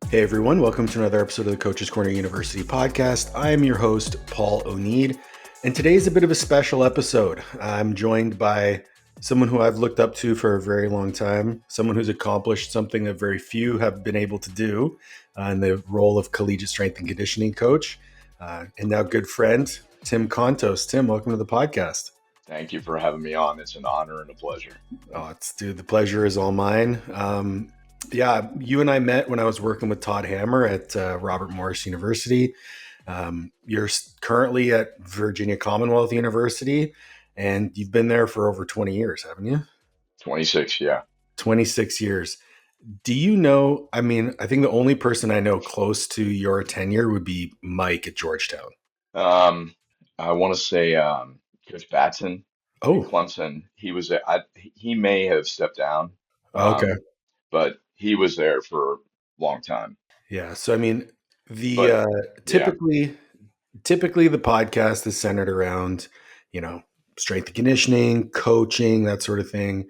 Hey everyone, welcome to another episode of the Coach's Corner University podcast. I am your host, Paul O'Neid, and today is a bit of a special episode. I'm joined by someone who I've looked up to for a very long time, someone who's accomplished something that very few have been able to do in the role of collegiate strength and conditioning coach, and now good friend, Tim Kontos. Tim, welcome to the podcast. Thank you for having me on. It's an honor and a pleasure. Oh, the pleasure is all mine. Yeah, you and I met when I was working with Todd Hammer at Robert Morris University. You're currently at Virginia Commonwealth University, and you've been there for over 20 years, haven't you? 26, yeah. 26 years. Do you know, I think the only person I know close to your tenure would be Mike at Georgetown. I want to say Coach Batson at Oh, Clemson. He may have stepped down, okay. but he was there for a long time. Yeah. So, the But yeah, typically the podcast is centered around, strength and conditioning, coaching, that sort of thing.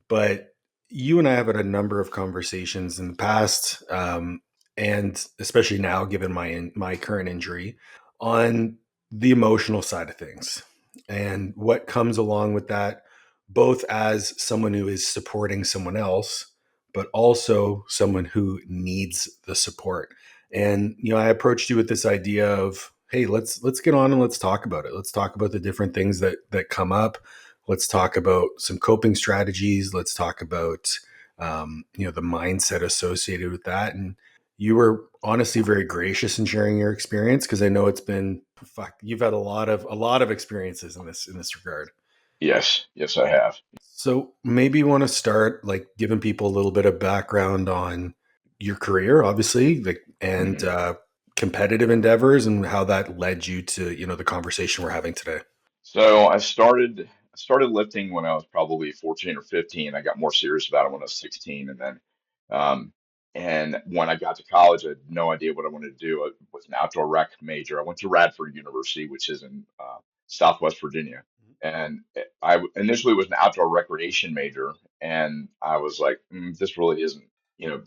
But you and I have had a number of conversations in the past, and especially now, given my current injury, on the emotional side of things and what comes along with that, both as someone who is supporting someone else, but also someone who needs the support. And I approached you with this idea of, hey, let's get on and let's talk about it. Let's talk about the different things that come up. Let's talk about some coping strategies. Let's talk about the mindset associated with that. And you were honestly very gracious in sharing your experience, because I know you've had a lot of experiences in this regard. yes, I have. So maybe you want to start like giving people a little bit of background on your career, obviously, and Mhm. competitive endeavors, and how that led you to the conversation we're having today. So I started lifting when I was probably 14 or 15. I got more serious about it when I was 16, um, and when I got to college, I had no idea what I wanted to do. I was an outdoor rec major. I went to Radford University, which is in Southwest Virginia, and I initially was an outdoor recreation major, and I was like, this really isn't,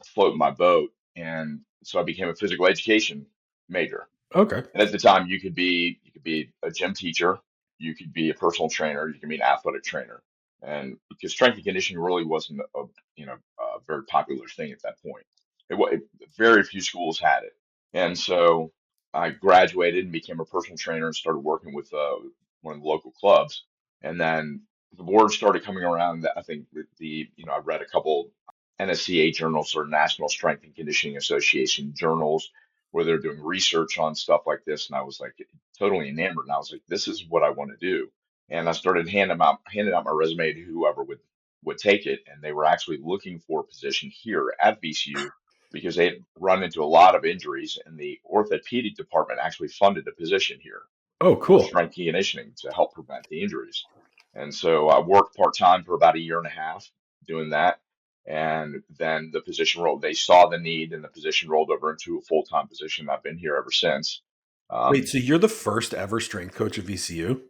floating my boat, and so I became a physical education major. Okay. And at the time, you could be a gym teacher, you could be a personal trainer, you can be an athletic trainer, and because strength and conditioning really wasn't a very popular thing at that point. Very few schools had it, and so I graduated and became a personal trainer and started working with one of the local clubs, and then the word started coming around that I think I read a couple NSCA journals or National Strength and Conditioning Association journals where they're doing research on stuff like this. And I was like totally enamored. And I was like, this is what I want to do. And I started handing out my resume to whoever would take it. And they were actually looking for a position here at VCU because they had run into a lot of injuries, and the orthopedic department actually funded a position here Oh, for cool. strength and conditioning to help prevent the injuries. And so I worked part time for about a year and a half doing that. And then the position rolled, they saw the need, and the position rolled over into a full time position. I've been here ever since. Wait, Um, so you're the first ever strength coach at VCU?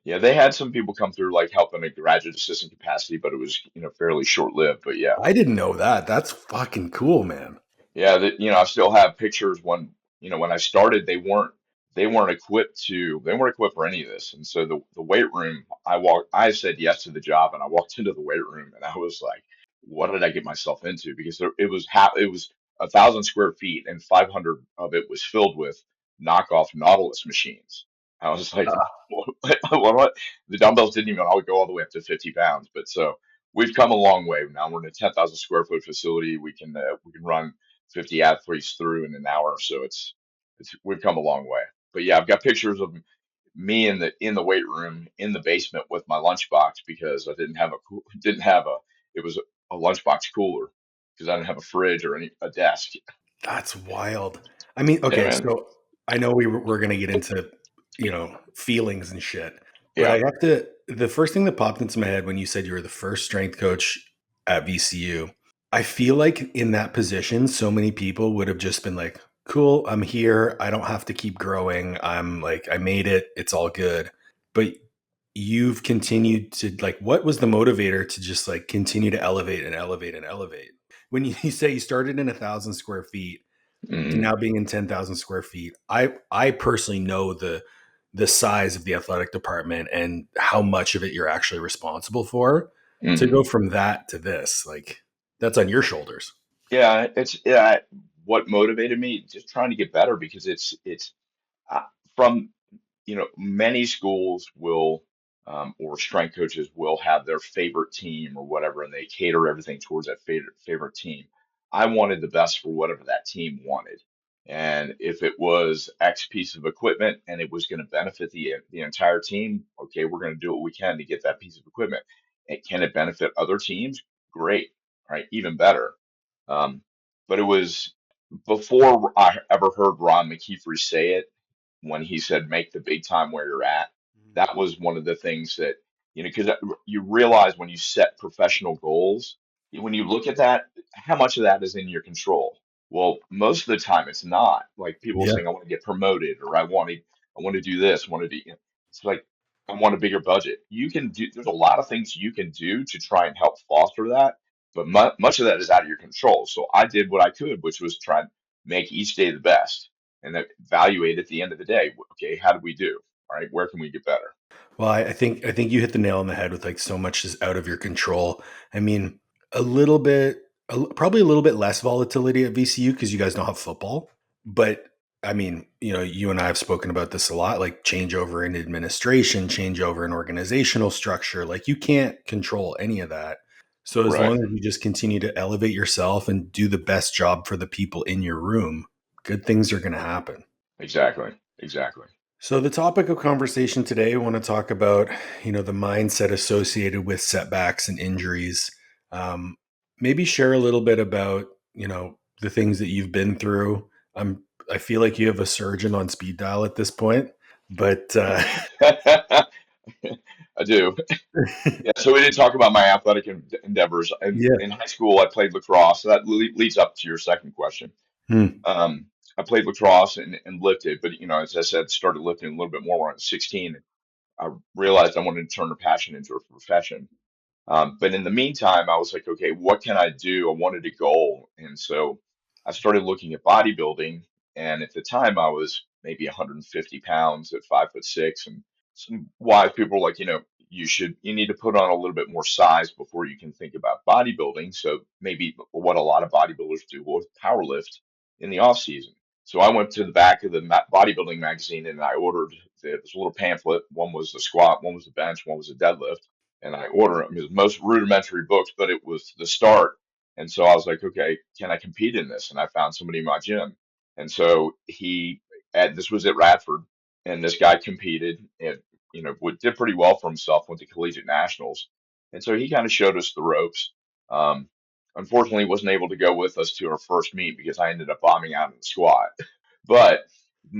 yeah, they had some people come through like help in a graduate assistant capacity, but it was, fairly short lived. But yeah, I didn't know that. That's fucking cool, man. yeah, I still have pictures when I started, they weren't equipped for any of this. And so the weight room, I said yes to the job, and I walked into the weight room and I was like, what did I get myself into? Because it was 1,000 square feet, and 500 of it was filled with knockoff Nautilus machines. I was like, what? The dumbbells didn't even go all the way up to 50 pounds. But so we've come a long way. Now we're in a 10,000 square foot facility. We can run 50 athletes through in an hour. So it's we've come a long way. But yeah, I've got pictures of me in the weight room in the basement with my lunchbox because I didn't have a it was a lunchbox cooler because I didn't have a fridge or a desk. That's wild. Yeah, Okay, man. so I know we're going to get into, feelings and shit, but Yeah. the first thing that popped into my head when you said you were the first strength coach at VCU, I feel like in that position, so many people would have just been like, cool, I'm here. I don't have to keep growing. I'm like, I made it. It's all good. But you've continued to, like, what was the motivator to just like continue to elevate and elevate and elevate? When you say you started in 1,000 square feet, to Hmm. now being in 10,000 square feet. I personally know the size of the athletic department and how much of it you're actually responsible for. To Hmm. go from that to this, like, that's on your shoulders. Yeah, yeah. What motivated me just trying to get better because it's uh, from many schools will or strength coaches will have their favorite team or whatever, and they cater everything towards that favorite team. I wanted the best for whatever that team wanted, and if it was X piece of equipment and it was going to benefit the entire team, okay, we're going to do what we can to get that piece of equipment. And can it benefit other teams? Great, right? Even better. Um, but it was before I ever heard Ron McKeefery say it when he said make the big time where you're at. That was one of the things that, because you realize when you set professional goals, when you look at that, how much of that is in your control? Well, most of the time it's not. Like people Yeah. saying, I want to get promoted or I want to do this, I want to do, it's like, I want a bigger budget. There's a lot of things you can do to try and help foster that, but much of that is out of your control. So I did what I could, which was try and make each day the best and then evaluate at the end of the day. Okay, how did we do? All right, where can we get better? Well, I think you hit the nail on the head with like so much is out of your control. I mean, a little bit, probably a little bit less volatility at VCU because you guys don't have football. But I mean, you and I have spoken about this a lot, like changeover in administration, changeover in organizational structure. Like you can't control any of that. So as Right. long as you just continue to elevate yourself and do the best job for the people in your room, good things are going to happen. Exactly. Exactly. So the topic of conversation today, I want to talk about, the mindset associated with setbacks and injuries. Um, Maybe share a little bit about, the things that you've been through. I feel like you have a surgeon on speed dial at this point, but I do. Yeah. So we didn't talk about my athletic endeavors. yeah. In high school, I played lacrosse. So that leads up to your second question. Hmm. Um, I played lacrosse and lifted, but as I said, started lifting a little bit more when I was 16. I realized I wanted to turn a passion into a profession. But in the meantime, I was like, okay, what can I do? I wanted a goal. And so I started looking at bodybuilding. And at the time, I was maybe 150 pounds at 5'6". And some wise people were like, you need to put on a little bit more size before you can think about bodybuilding. So maybe what a lot of bodybuilders do was power lift in the off season. So I went to the back of the bodybuilding magazine and I ordered this little pamphlet. One was the squat, one was the bench, one was the deadlift and I ordered them. It was the most rudimentary books, but it was the start. And so I was like, okay, can I compete in this? And I found somebody in my gym. And so this was at Radford, and this guy competed and, did pretty well for himself, went to collegiate nationals. And so he kind of showed us the ropes. Um, Unfortunately, wasn't able to go with us to our first meet because I ended up bombing out in the squat. But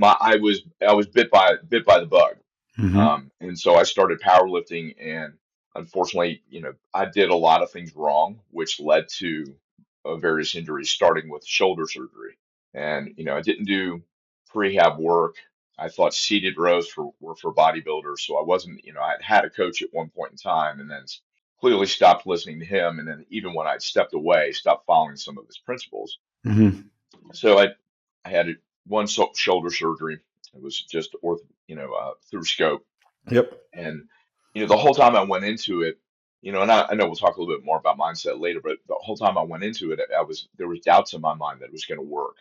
I was bit by the bug. Hmm. And so I started powerlifting, and unfortunately, I did a lot of things wrong, which led to various injuries, starting with shoulder surgery. And I didn't do prehab work. I thought seated rows were for bodybuilders, so I wasn't. I'd had a coach at one point in time, and then clearly stopped listening to him. And then even when I'd stepped away, stopped following some of his principles. Hmm. So I had one shoulder surgery. It was just through scope Yep. and the whole time I went into it, and I know we'll talk a little bit more about mindset later, but the whole time I went into it, there was doubts in my mind that it was going to work.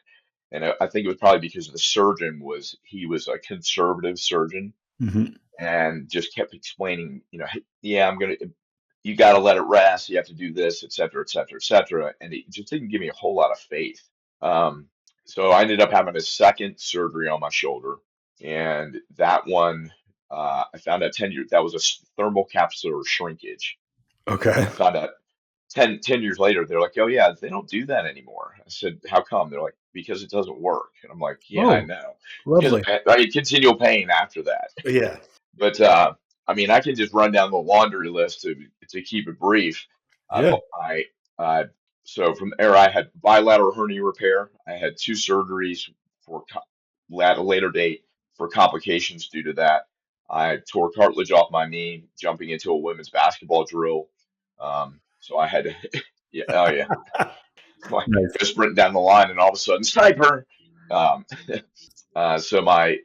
And I think it was probably because the surgeon he was a conservative surgeon Hmm. and just kept explaining, hey, yeah, you got to let it rest. You have to do this, et cetera, et cetera, et cetera. And it just didn't give me a whole lot of faith. Um, so I ended up having a second surgery on my shoulder, and that one I found out 10 years that was a thermal capsular shrinkage, and Okay. I found out ten years later they're like, oh yeah, they don't do that anymore. I said, how come? They're like, because it doesn't work, and I'm like, yeah, I Oh, know, because lovely. I had continual pain after that. Yeah. But I mean, I can just run down the laundry list to keep it brief. I've Yeah. I so from there I had bilateral hernia repair. I had two surgeries for at a later date for complications due to that. I tore cartilage off my knee jumping into a women's basketball drill. So I had to, yeah, oh yeah. Like Nice. go sprinting down the line, and all of a sudden, sniper. Um, so I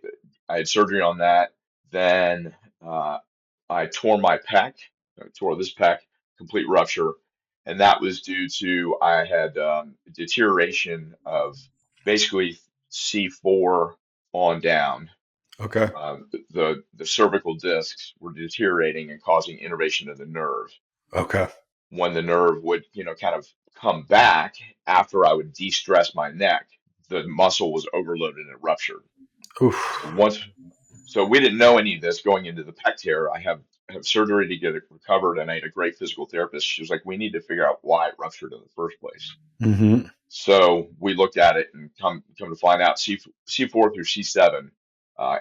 had surgery on that. Then uh, I tore my pec. I tore this pec, complete rupture, and that was due to I had deterioration of basically C4 on down. Okay. The cervical discs were deteriorating and causing innervation of the nerve. Okay. When the nerve would, kind of come back after I would de-stress my neck, the muscle was overloaded and it ruptured. So Oof. once, so we didn't know any of this going into the pec tear. I have surgery to get it recovered, and I had a great physical therapist. She was like, "We need to figure out why it ruptured in the first place." Mm-hmm. So we looked at it and come to find out C4 through C7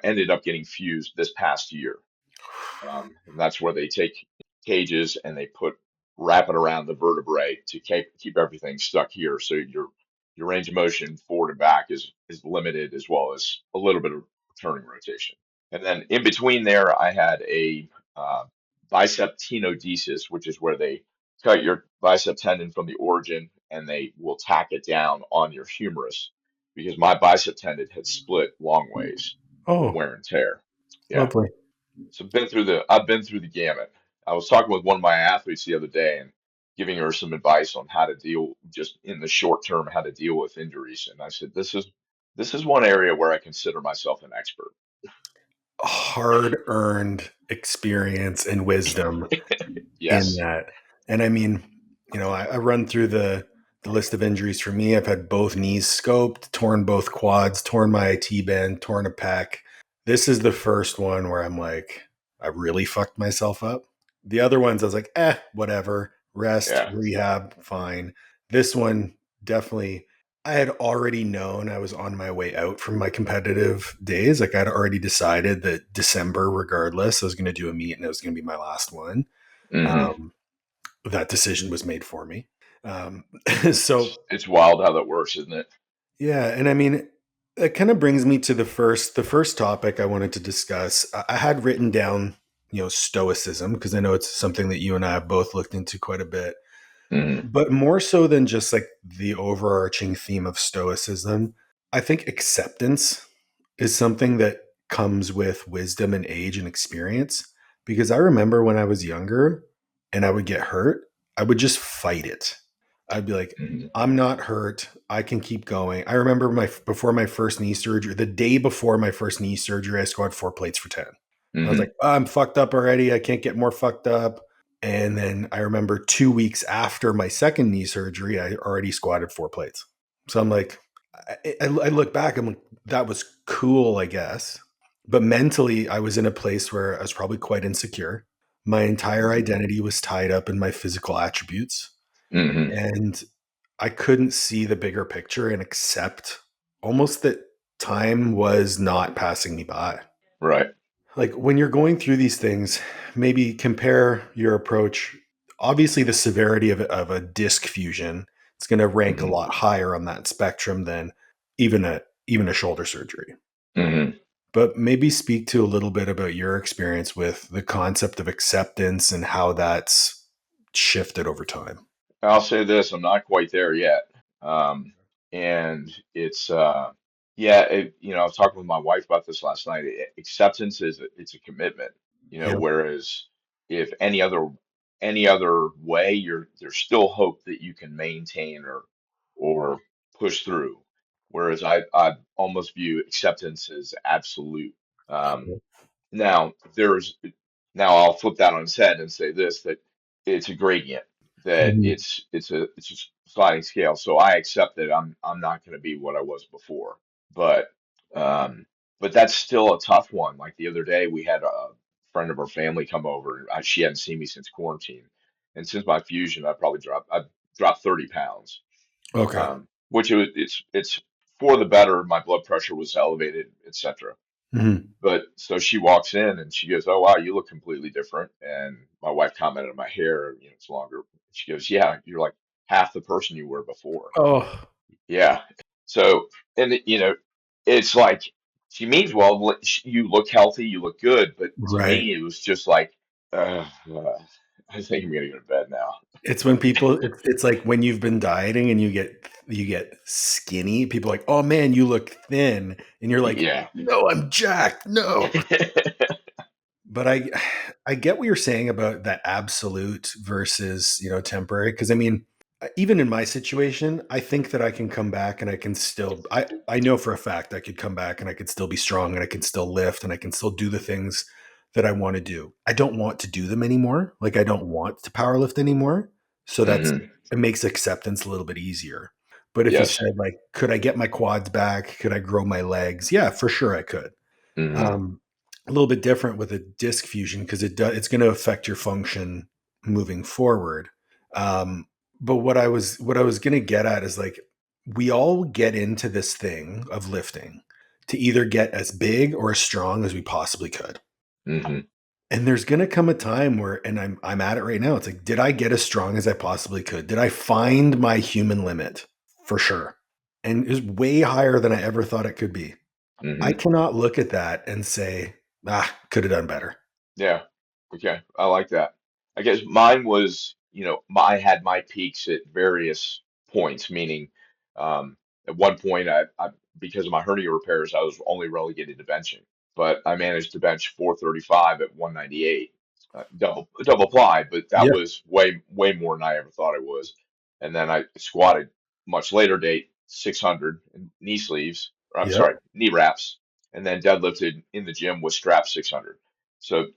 ended up getting fused this past year. And that's where they take cages and they wrap it around the vertebrae to keep everything stuck here. So your range of motion forward and back is limited, as well as a little bit of turning rotation. And then in between there, I had a bicep tenodesis, which is where they cut your bicep tendon from the origin and they will tack it down on your humerus, because my bicep tendon had split long ways from Oh, wear and tear. Yeah. lovely. So I've been through the gamut. I was talking with one of my athletes the other day and giving her some advice on how to deal, just in the short term, how to deal with injuries. And I said, this is one area where I consider myself an expert. Hard earned experience and wisdom in Yes. that. And I mean, I run through the list of injuries for me. I've had both knees scoped, torn both quads, torn my IT band, torn a pec. This is the first one where I'm like, I really fucked myself up. The other ones, I was like, whatever, rest, Yeah. rehab, fine. This one, definitely, I had already known I was on my way out from my competitive days. Like, I'd already decided that December, regardless, I was going to do a meet and it was going to be my last one. Hmm. Um, that decision was made for me. Um, so It's wild how that works, isn't it? yeah, and I mean, it kind of brings me to the first topic I wanted to discuss. I had written down, stoicism, because I know it's something that you and I have both looked into quite a bit, Hmm. but more so than just like the overarching theme of stoicism, I think acceptance is something that comes with wisdom and age and experience. Because I remember when I was younger and I would get hurt, I would just fight it. I'd be like, Hmm. I'm not hurt. I can keep going. I remember before my first knee surgery, the day before my first knee surgery, I squatted 4 plates for 10. I was Hmm. like, I'm fucked up already. I can't get more fucked up. And then I remember 2 weeks after my second knee surgery, I already squatted 4 plates. So I'm like, I look back, I'm like, that was cool, I guess. But mentally, I was in a place where I was probably quite insecure. My entire identity was tied up in my physical attributes. Hmm. And I couldn't see the bigger picture and accept almost that time was not passing me by. Right. Like when you're going through these things, maybe compare your approach. Obviously, the severity of a disc fusion, it's going to rank a Hmm. lot higher on that spectrum than even a shoulder surgery. Hmm. But maybe speak to a little bit about your experience with the concept of acceptance and how that's shifted over time. I'll say this, I'm not quite there yet. Um, and yeah, I was talking with my wife about this last night. Acceptance it's a commitment, Yeah. whereas if any other way, there's still hope that you can maintain or push through. Whereas I almost view acceptance as absolute. Um, now there's now I'll flip that on its head and say this, that it's a gradient, that Mhm. it's a sliding scale. So I accept that I'm not going to be what I was before, but um, but that's still a tough one. Like the other day, we had a friend of our family come over. She hadn't seen me since quarantine, and since my fusion, I've dropped 30 pounds, Okay. which it's for the better. My blood pressure was elevated, etc. Mhm. But so she walks in and she goes, "Oh wow, you look completely different." And my wife commented on my hair, it's longer. She goes, "Yeah, you're like half the person you were before." Oh, Yeah. So, and it's like she means well. You look healthy, you look good, but to right. me, it was just like, uh, uh. I think I'm gonna go to bed now. It's when people it's like when you've been dieting and you get skinny, people are like, "Oh man, you look thin." And you're like, Yeah. "No, I'm jacked. No." But I get what you're saying about that absolute versus, temporary, because I mean, even in my situation, I think that I can come back and I can still I know for a fact I could come back and I could still be strong and I can still lift and I can still do the things that I want to do. I don't want to do them anymore. Like I don't want to power lift anymore. So Hmm. it makes acceptance a little bit easier. But if you Yes. said like, could I get my quads back? Could I grow my legs? Yeah, for sure I could. Hmm. Um, a little bit different with a disc fusion because it's going to affect your function moving forward. But what I was going to get at is like we all get into this thing of lifting to either get as big or as strong as we possibly could. Hmm. And there's going to come a time where, and I'm at it right now. It's like, did I get as strong as I possibly could? Did I find my human limit? For sure. And it was way higher than I ever thought it could be. I Hmm. cannot look at that and say, could have done better. Yeah. Okay. I like that. I guess mine was, I had my peaks at various points, meaning at one point because of my hernia repairs, I was only relegated to benching, but I managed to bench 435 at 198, double ply, but that Yeah. was way, way more than I ever thought it was. And then I squatted much later date, 600 in knee sleeves, or I'm Yep. sorry, knee wraps, and then deadlifted in the gym with strap 600. So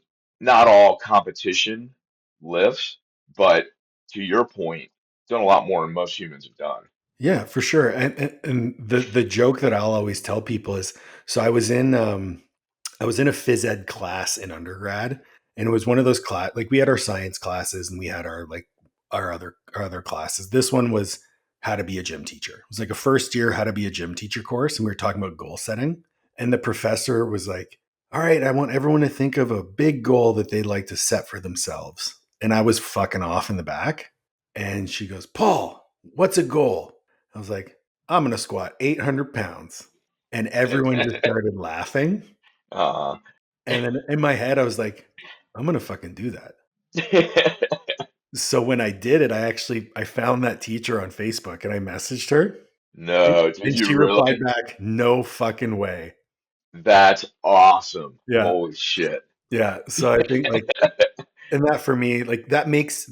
not all competition lifts, but to your point, done a lot more than most humans have done. Yeah, for sure. And the joke that I'll always tell people is, so I was in a phys ed class in undergrad, and it was one of those class like we had our science classes and we had our like our other classes. This one was how to be a gym teacher. It was like a first year how to be a gym teacher course, and we were talking about goal setting. And the professor was like, "All right, I want everyone to think of a big goal that they'd like to set for themselves." And I was fucking off in the back, and she goes, "Paul, what's a goal?" I was like, "I'm gonna squat 800 pounds," and everyone just started laughing. uh, And then in my head, I was like, I'm gonna fucking do that. So when I did it, I found that teacher on Facebook and I messaged her and no, did you she replied really? back, "No fucking way." That's awesome. Yeah. Holy shit. Yeah. So I think like, and that for me, like that makes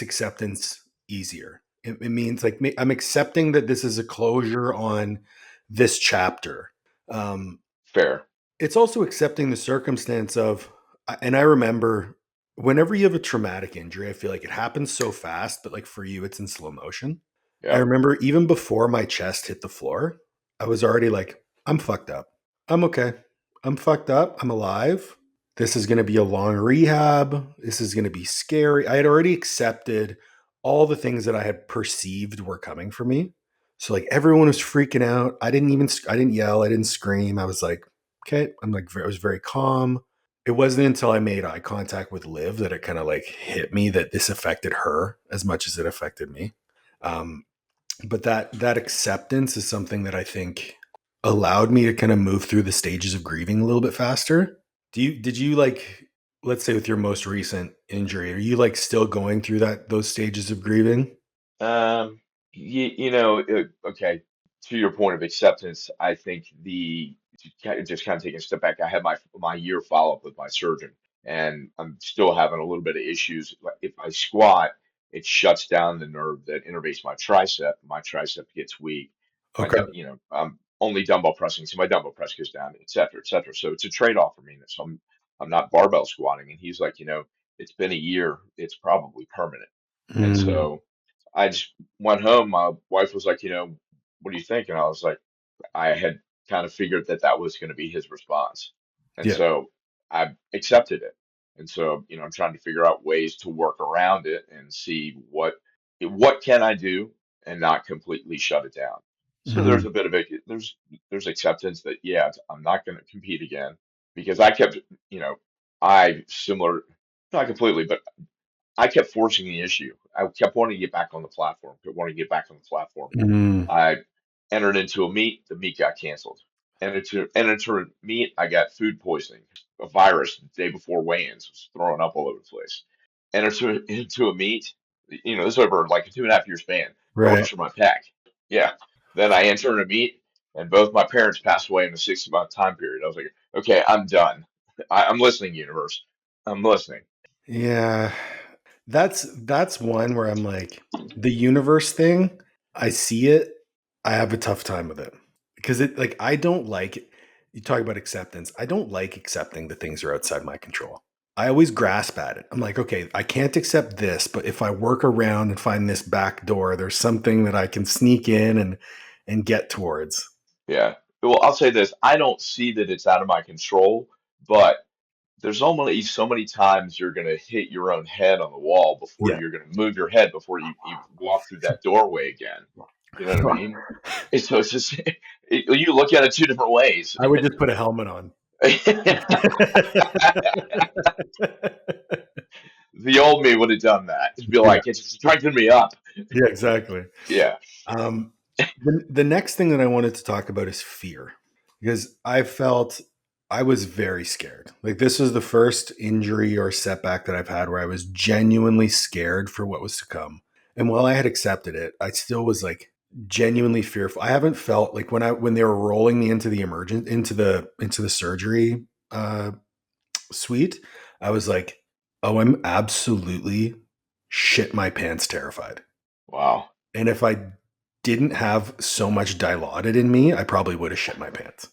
acceptance easier. It means like I'm accepting that this is a closure on this chapter. Um, Fair. it's also accepting the circumstance of, and I remember whenever you have a traumatic injury, I feel like it happens so fast, but like for you, it's in slow motion. I Yep. remember even before my chest hit the floor, I was already like, I'm fucked up. I'm okay. I'm fucked up. I'm alive. This is going to be a long rehab. This is going to be scary. I had already accepted all the things that I had perceived were coming for me. So like everyone was freaking out. I didn't yell. I didn't scream. I was like, okay. I was very calm. It wasn't until I made eye contact with Liv that it kind of like hit me that this affected her as much as it affected me. Um, but that acceptance is something that I think allowed me to kind of move through the stages of grieving a little bit faster. Did you like, let's say with your most recent injury, are you like still going through those stages of grieving? Okay, to your point of acceptance, I think just kind of taking a step back, I had my year follow-up with my surgeon, and I'm still having a little bit of issues. Like, if I squat, it shuts down the nerve that innervates my tricep. My tricep gets weak. Okay. I'm only dumbbell pressing, so my dumbbell press goes down, et cetera, et cetera. So it's a trade-off for me. So I'm not barbell squatting, and he's like, it's been a year, it's probably permanent. And Mm, so I just went home. My wife was like, what do you think? And I was like, I had kind of figured that that was going to be his response. And yeah. so I accepted it. And so, I'm trying to figure out ways to work around it and see what can I do and not completely shut it down. So there's Mhm. a bit of it. There's acceptance that, yeah, I'm not going to compete again because I kept, you know, I similar, not completely, but I kept forcing the issue. I kept wanting to get back on the platform, kept wanting to get back on the platform. Mm, I entered into a meet, the meet got canceled. Entered into a meet, I got food poisoning, a virus the day before weigh-ins, was throwing up all over the place. enter into a meet. This is over like a 2.5 year span. Right. Rupture my pec. Yeah. Then I enter in a meet, and both my parents passed away in a 6 month time period. I was like, okay, I'm done. I'm listening, universe. I'm listening. Yeah. That's one where I'm like, the universe thing, I see it, I have a tough time with it. Because it like I don't like you talk about acceptance. I don't like accepting that things are outside my control. I always grasp at it. I'm like, okay, I can't accept this, but if I work around and find this back door, there's something that I can sneak in and get towards. Yeah. Well, I'll say this. I don't see that it's out of my control, but there's only so many times you're going to hit your own head on the wall before Yeah. you're going to move your head before you walk through that doorway again. You know what I mean? It's just you look at it two different ways. I would just put a helmet on. The old me would have done that. It'd be Yeah. like, it's strengthened me up. Yeah, exactly. Yeah. Um, the next thing that I wanted to talk about is fear, because I felt I was very scared. Like this was the first injury or setback that I've had where I was genuinely scared for what was to come. And while I had accepted it, I still was like genuinely fearful. I haven't felt like when they were rolling me into the emergent into the surgery uh, suite, I was like, oh, I'm absolutely shit my pants terrified. Wow. And if I didn't have so much dilaudid in me, I probably would have shit my pants.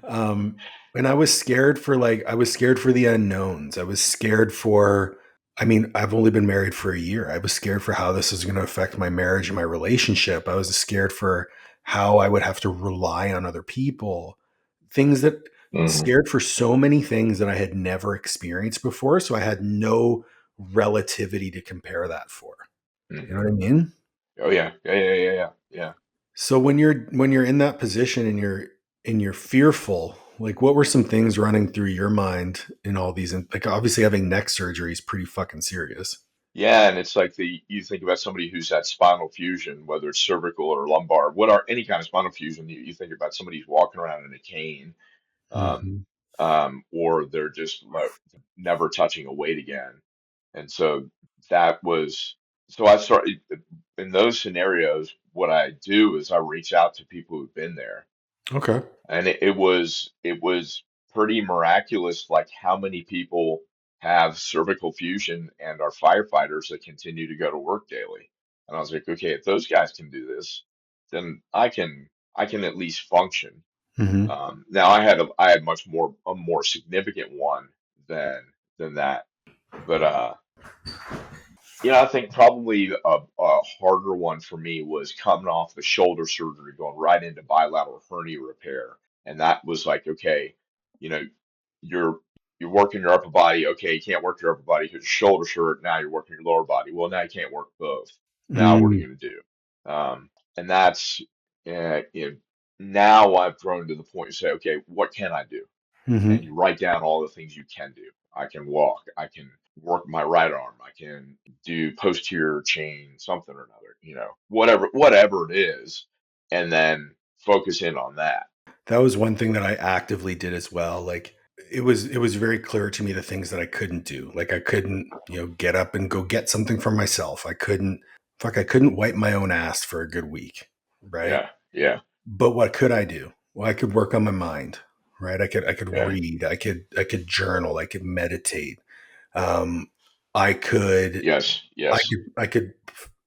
um, and I was scared for the unknowns. I was scared for, I mean, I've only been married for a year. I was scared for how this is going to affect my marriage and my relationship. I was scared for how I would have to rely on other people. Things that Hmm. scared for so many things that I had never experienced before. So I had no relativity to compare that for. You know Hmm. what I mean? Oh yeah. Yeah. Yeah. Yeah. Yeah. Yeah. So when you're in that position and you're fearful, like what were some things running through your mind in all these? And like obviously having neck surgery is pretty fucking serious. Yeah, and it's like you think about somebody who's had spinal fusion, whether it's cervical or lumbar, what are any kind of spinal fusion, you think about somebody who's walking around in a cane, um, Hmm. or they're just like never touching a weight again. And so that was, so I started in those scenarios, what I do is I reach out to people who've been there. Okay. And it was pretty miraculous, like how many people have cervical fusion and are firefighters that continue to go to work daily. And I was like, okay, if those guys can do this, then I can at least function. Hmm. Now I had a more significant one than that, but I think probably a harder one for me was coming off the shoulder surgery, going right into bilateral hernia repair. And that was like, okay, you know, you're you're working your upper body. Okay, you can't work your upper body because your shoulder's hurt. Now you're working your lower body. Well, now you can't work both. Now what are you Hmm. going to do? And that's now I've grown to the point to say, okay, what can I do? And Hmm. you write down all the things you can do. I can walk. I can work my right arm. I can do posterior chain something or another, whatever it is, and then focus in on that. That was one thing that I actively did as well. Like it was very clear to me the things that I couldn't do. Like I couldn't, get up and go get something for myself. I couldn't wipe my own ass for a good week. Right. Yeah, yeah, But what could I do? Well, I could work on my mind, right? I could yeah. read, I could journal, I could meditate. Um, I could Yes, I yes. could I could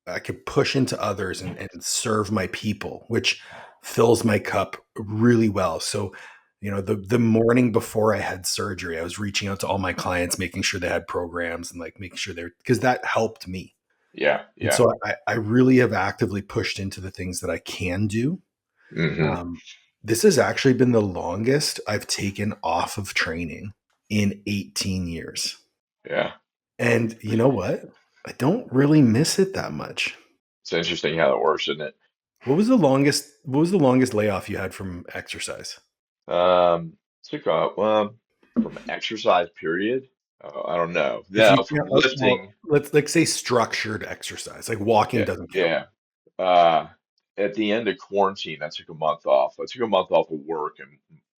I could push into others and serve my people, which fills my cup really well. So, the morning before I had surgery, I was reaching out to all my clients, making sure they had programs and like making sure they're because that helped me. Yeah, And yeah. so I really have actively pushed into the things that I can do. Hmm. um, this has actually been the longest I've taken off of training in 18 years. Yeah. And you know what? I don't really miss it that much. It's interesting how that works, isn't it? What was the longest layoff you had from exercise? Took off, from exercise period. I don't know. If Yeah, you from well, lifting. let's like say structured exercise, like walking Yeah, doesn't count. yeah. Uh, at the end of quarantine, I took a month off. I took a month off of work, and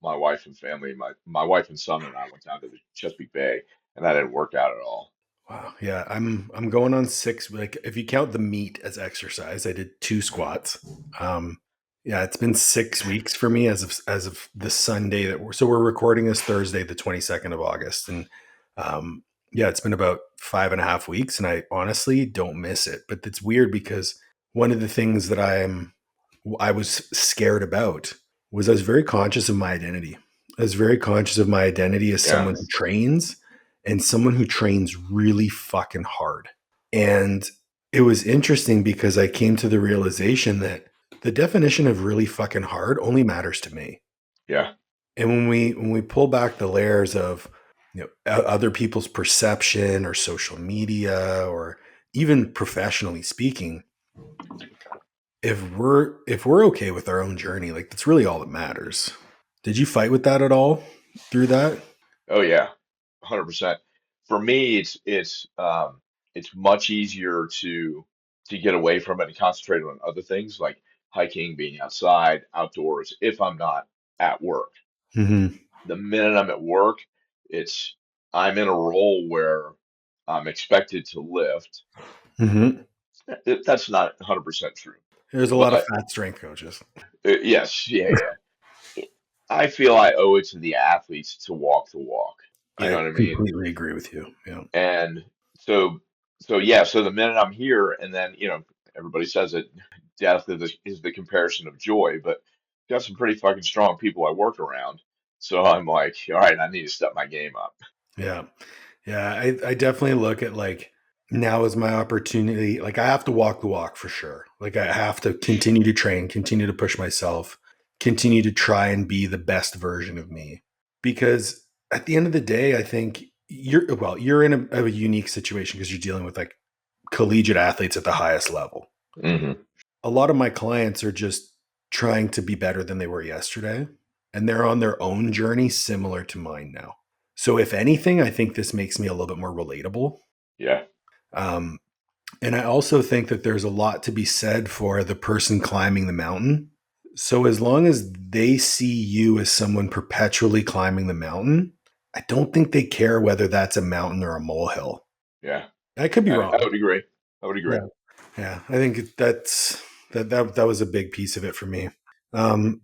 my wife and family, my wife and son and I went down to the Chesapeake Bay. and that didn't work out at all. Wow. Yeah, I'm going on 6. Like if you count the meet as exercise, I did 2 squats. Um, yeah, it's been 6 weeks for me as of the Sunday we're recording this Thursday, the 22nd of August, and um, yeah, it's been about 5.5 weeks, and I honestly don't miss it. But it's weird because one of the things that I was scared about was I was very conscious of my identity. I was very conscious of my identity as Yeah. someone who trains and someone who trains really fucking hard. And it was interesting because I came to the realization that the definition of really fucking hard only matters to me. Yeah. And when we pull back the layers of other people's perception or social media or even professionally speaking, if we're okay with our own journey, like that's really all that matters. Did you fight with that at all through that? Oh yeah. 100%. For me, it's much easier to get away from it and concentrate on other things like hiking, being outside, outdoors, if I'm not at work. Mm-hmm. The minute I'm at work, it's I'm in a role where I'm expected to lift. Mm-hmm. That's not 100% true, There's a lot of but fat strength coaches. yes, yeah, yeah. I feel I owe it to the athletes to walk the walk. You know I what I mean? completely agree with you. Yeah. And so, so yeah, so the minute I'm here, and then, everybody says it, death is the comparison of joy, but got some pretty fucking strong people I work around. So I'm like, all right, I need to step my game up. Yeah. Yeah. I definitely look at like now is my opportunity. Like I have to walk the walk for sure. Like I have to continue to train, continue to push myself, continue to try and be the best version of me. Because at the end of the day, I think you're in a unique situation because you're dealing with like collegiate athletes at the highest level. Hmm. A lot of my clients are just trying to be better than they were yesterday, and they're on their own journey similar to mine now. So if anything, I think this makes me a little bit more relatable. Yeah. Um, and I also think that there's a lot to be said for the person climbing the mountain. So as long as they see you as someone perpetually climbing the mountain, I don't think they care whether that's a mountain or a molehill. Yeah. I could be I wrong. would agree. I would agree. Yeah. Yeah. I think that was a big piece of it for me. Um,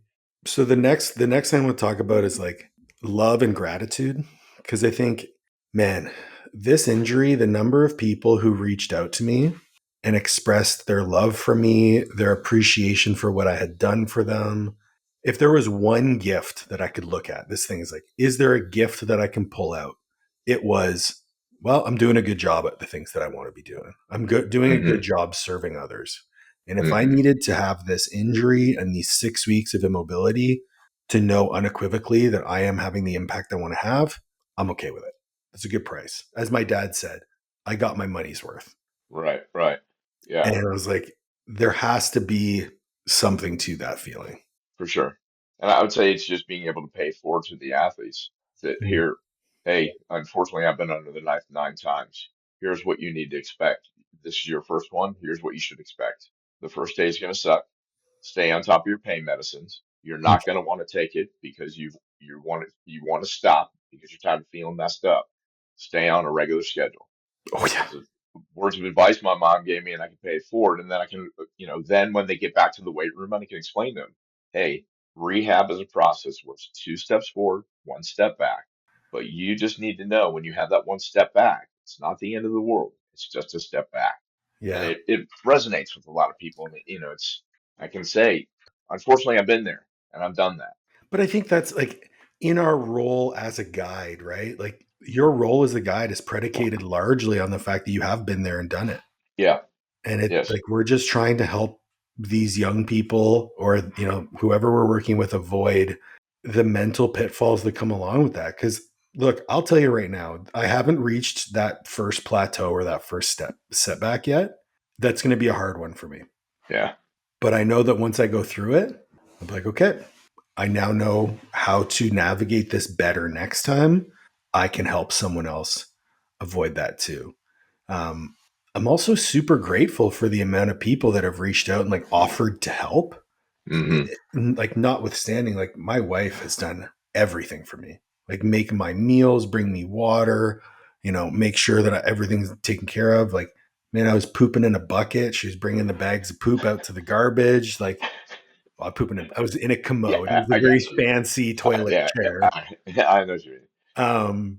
so the next thing we'll talk about is like love and gratitude. Cause I think, man, this injury, the number of people who reached out to me and expressed their love for me, their appreciation for what I had done for them. If there was one gift that I could look at, this thing is like, is there a gift that I can pull out? It was, well, I'm doing a good job at the things that I want to be doing. I'm doing a good Hmm. job serving others. And if I Hmm. needed to have this injury and these 6 weeks of immobility to know unequivocally that I am having the impact I want to have, I'm okay with it. That's a good price. As my dad said, I got my money's worth. Right. Right. Yeah. And I was like, there has to be something to that feeling. For sure. And I would say it's just being able to pay forward to the athletes that Mm. here, hey, unfortunately, I've been under the knife 9 times. Here's what you need to expect. This is your first one. Here's what you should expect. The first day is going to suck. Stay on top of your pain medicines. You're not going to want to take it because you want to stop because you're tired of feeling messed up. Stay on a regular schedule. Oh, yeah. Those are words of advice my mom gave me, and I can pay it forward. And then I can, then when they get back to the weight room, I can explain to them, hey, rehab is a process where it's 2 steps forward, 1 step back. But you just need to know when you have that 1 step back, it's not the end of the world. It's just a step back. And Yeah. it resonates with a lot of people. And, I can say, unfortunately, I've been there and I've done that. But I think that's like in our role as a guide, right? Like your role as a guide is predicated largely on the fact that you have been there and done it. Yeah. And it Yes. like we're just trying to help these young people or whoever we're working with avoid the mental pitfalls that come along with that. Because look, I'll tell you right now, I haven't reached that first plateau or that first step setback yet. That's going to be a hard one for me. Yeah. But I know that once I go through it, I'm like, okay, I now know how to navigate this better next time. I can help someone else avoid that too. Um, I'm also super grateful for the amount of people that have reached out and like offered to help. Hmm. Like, notwithstanding, like my wife has done everything for me, like make my meals, bring me water, make sure that everything's taken care of. Like, man, I was pooping in a bucket. She was bringing the bags of poop out to the garbage. Like, well, I was in a commode. It Yeah, was a I very got you. fancy toilet Yeah, chair. I know what you mean. Um,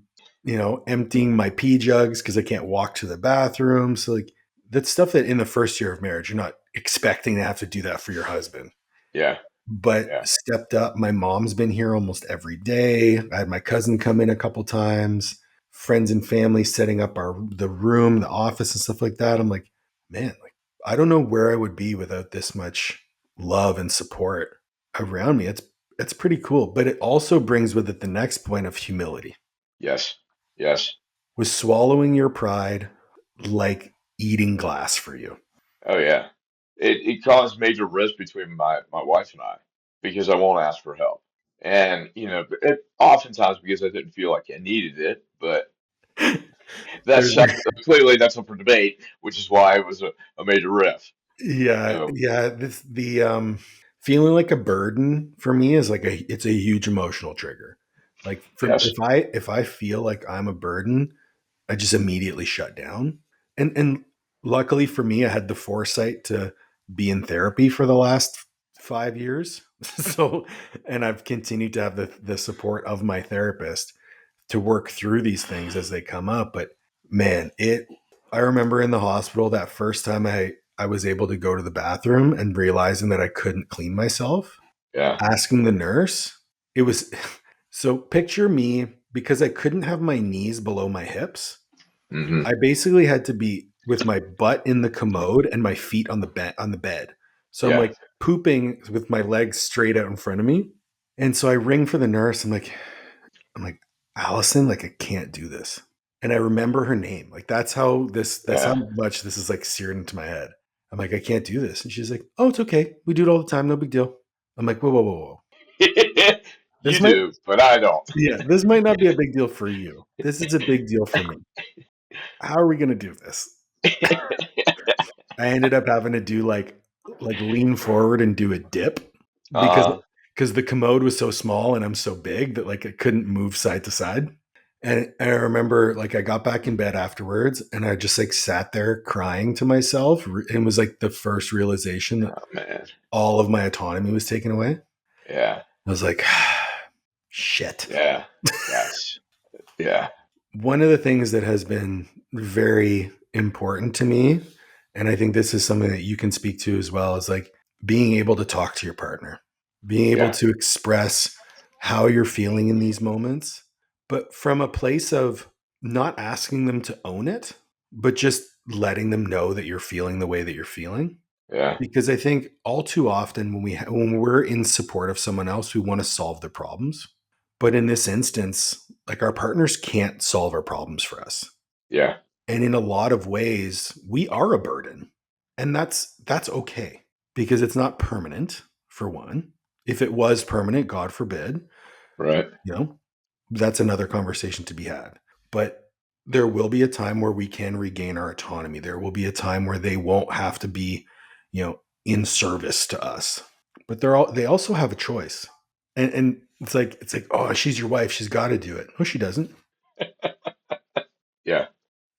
emptying my pee jugs because I can't walk to the bathroom. So like that's stuff that in the first year of marriage, you're not expecting to have to do that for your husband. Yeah, But yeah, stepped up. My mom's been here almost every day. I had my cousin come in a couple times, friends and family setting up the room, the office and stuff like that. I'm like, man, like I don't know where I would be without this much love and support around me. It's pretty cool. But it also brings with it the next point of humility. yes, yes. Was swallowing your pride like eating glass for you? Oh yeah. It caused major rift between my wife and I because I won't ask for help. And oftentimes because I didn't feel like I needed it, but There's clearly that's up for debate, which is why it was a major rift. yeah, So yeah. This the feeling like a burden for me is like it's a huge emotional trigger. Like for yes, if I feel like I'm a burden, I just immediately shut down. And luckily for me, I had the foresight to be in therapy for the last 5 years. So and I've continued to have the support of my therapist to work through these things as they come up. But man, I remember in the hospital that first time I was able to go to the bathroom and realizing that I couldn't clean myself, yeah, asking the nurse, it was so picture me because I couldn't have my knees below my hips. hmm, I basically had to be with my butt in the commode and my feet on the bed. So I'm yeah. like pooping with my legs straight out in front of me. And so I ring for the nurse. I'm like, Allison, like I can't do this. And I remember her name. Like that's how Yeah. much this is like seared into my head. I'm like, I can't do this. And she's like, oh, it's okay. We do it all the time. No big deal. I'm like, whoa, whoa, whoa, whoa. This You might, do, but I don't. yeah, this might not be a big deal for you. This is a big deal for me. How are we going to do this? I ended up having to do like lean forward and do a dip because Uh, because the commode was so small and I'm so big that like it couldn't move side to side. And I remember like I got back in bed afterwards and I just like sat there crying to myself. It was like the first realization that oh man. all of my autonomy was taken away. Yeah. I was like, shit. Yeah. Yes. Yeah. One of the things that has been very important to me, and I think this is something that you can speak to as well, is like being able to talk to your partner, being able Yeah. to express how you're feeling in these moments, but from a place of not asking them to own it, but just letting them know that you're feeling the way that you're feeling. Yeah. Because I think all too often when we're in support of someone else, we want to solve their problems. But in this instance, like our partners can't solve our problems for us. Yeah. And in a lot of ways, we are a burden. And that's okay because it's not permanent for one. If it was permanent, God forbid, Right. you know, that's another conversation to be had. But there will be a time where we can regain our autonomy. There will be a time where they won't have to be, in service to us. But they also have a choice. And it's like, oh, she's your wife. She's got to do it. No, she doesn't. Yeah.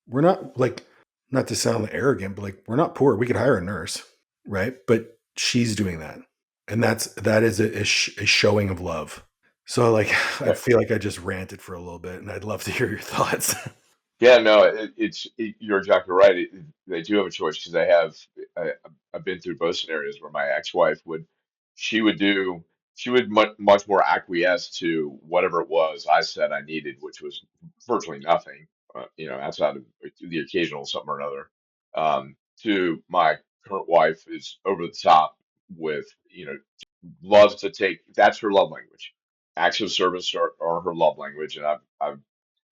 We're not like, not to sound arrogant, but like we're not poor. We could hire a nurse, right? But she's doing that, and that is a showing of love. So like, I Yeah. feel like I just ranted for a little bit, and I'd love to hear your thoughts. Yeah, no, you're exactly right. They do have a choice because I, I've been through both scenarios where my ex-wife she would do, she would much more acquiesce to whatever it was I said I needed, which was virtually nothing, outside of the occasional something or another. To my current wife is over the top with, loves to that's her love language. Acts of service are her love language, and I've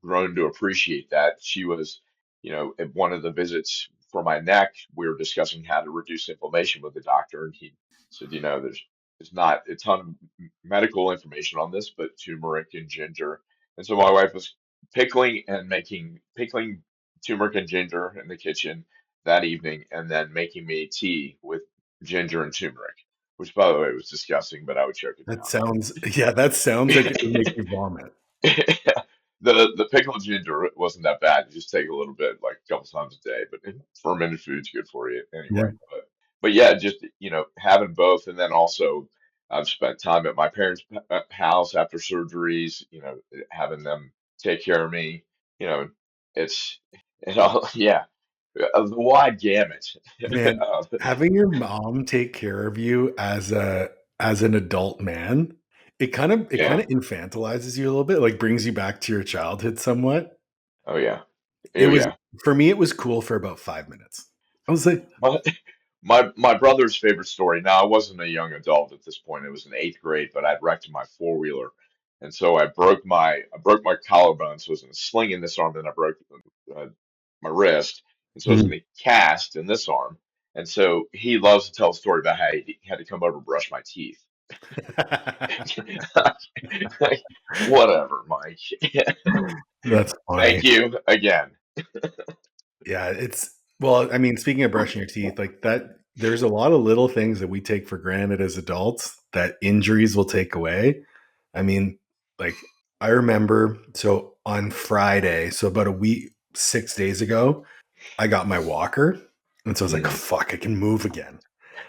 grown to appreciate that. She was, at one of the visits for my neck, we were discussing how to reduce inflammation with the doctor, and he said, there's not a ton of medical information on this, but turmeric and ginger. And so my wife was pickling turmeric and ginger in the kitchen that evening, and then making me tea with ginger and turmeric, which by the way was disgusting, but I would choke it Yeah, that sounds like it would make down. you vomit. The pickled ginger wasn't that bad. You just take a little bit, like a couple times a day. But fermented food's good for you anyway. Yeah. But yeah, just having both, and then also I've spent time at my parents' house after surgeries. Having them take care of me. You know, it's yeah, the wide gamut. Man, Uh, having your mom take care of you as an adult man, it kind yeah. of infantilizes you a little bit, like brings you back to your childhood somewhat. Oh yeah. It Oh was yeah. for me, it was cool for about 5 minutes. I was like, My my brother's favorite story. Now, I wasn't a young adult at this point. It was in eighth grade, but I'd wrecked my four-wheeler, and so I broke my collarbone. So I was in a sling in this arm, then I broke uh, my wrist, and so I was in "Mhm." a cast in this arm. And so he loves to tell a story about how he had to come over and brush my teeth. Like, whatever, Mike. That's Thank funny. you again. Yeah, well, I mean, speaking of brushing your teeth, like that, there's a lot of little things that we take for granted as adults that injuries will take away. I mean, like I remember, so on Friday, so about a week, 6 days ago, I got my walker, and so I was like, Mhm. "Fuck, I can move again."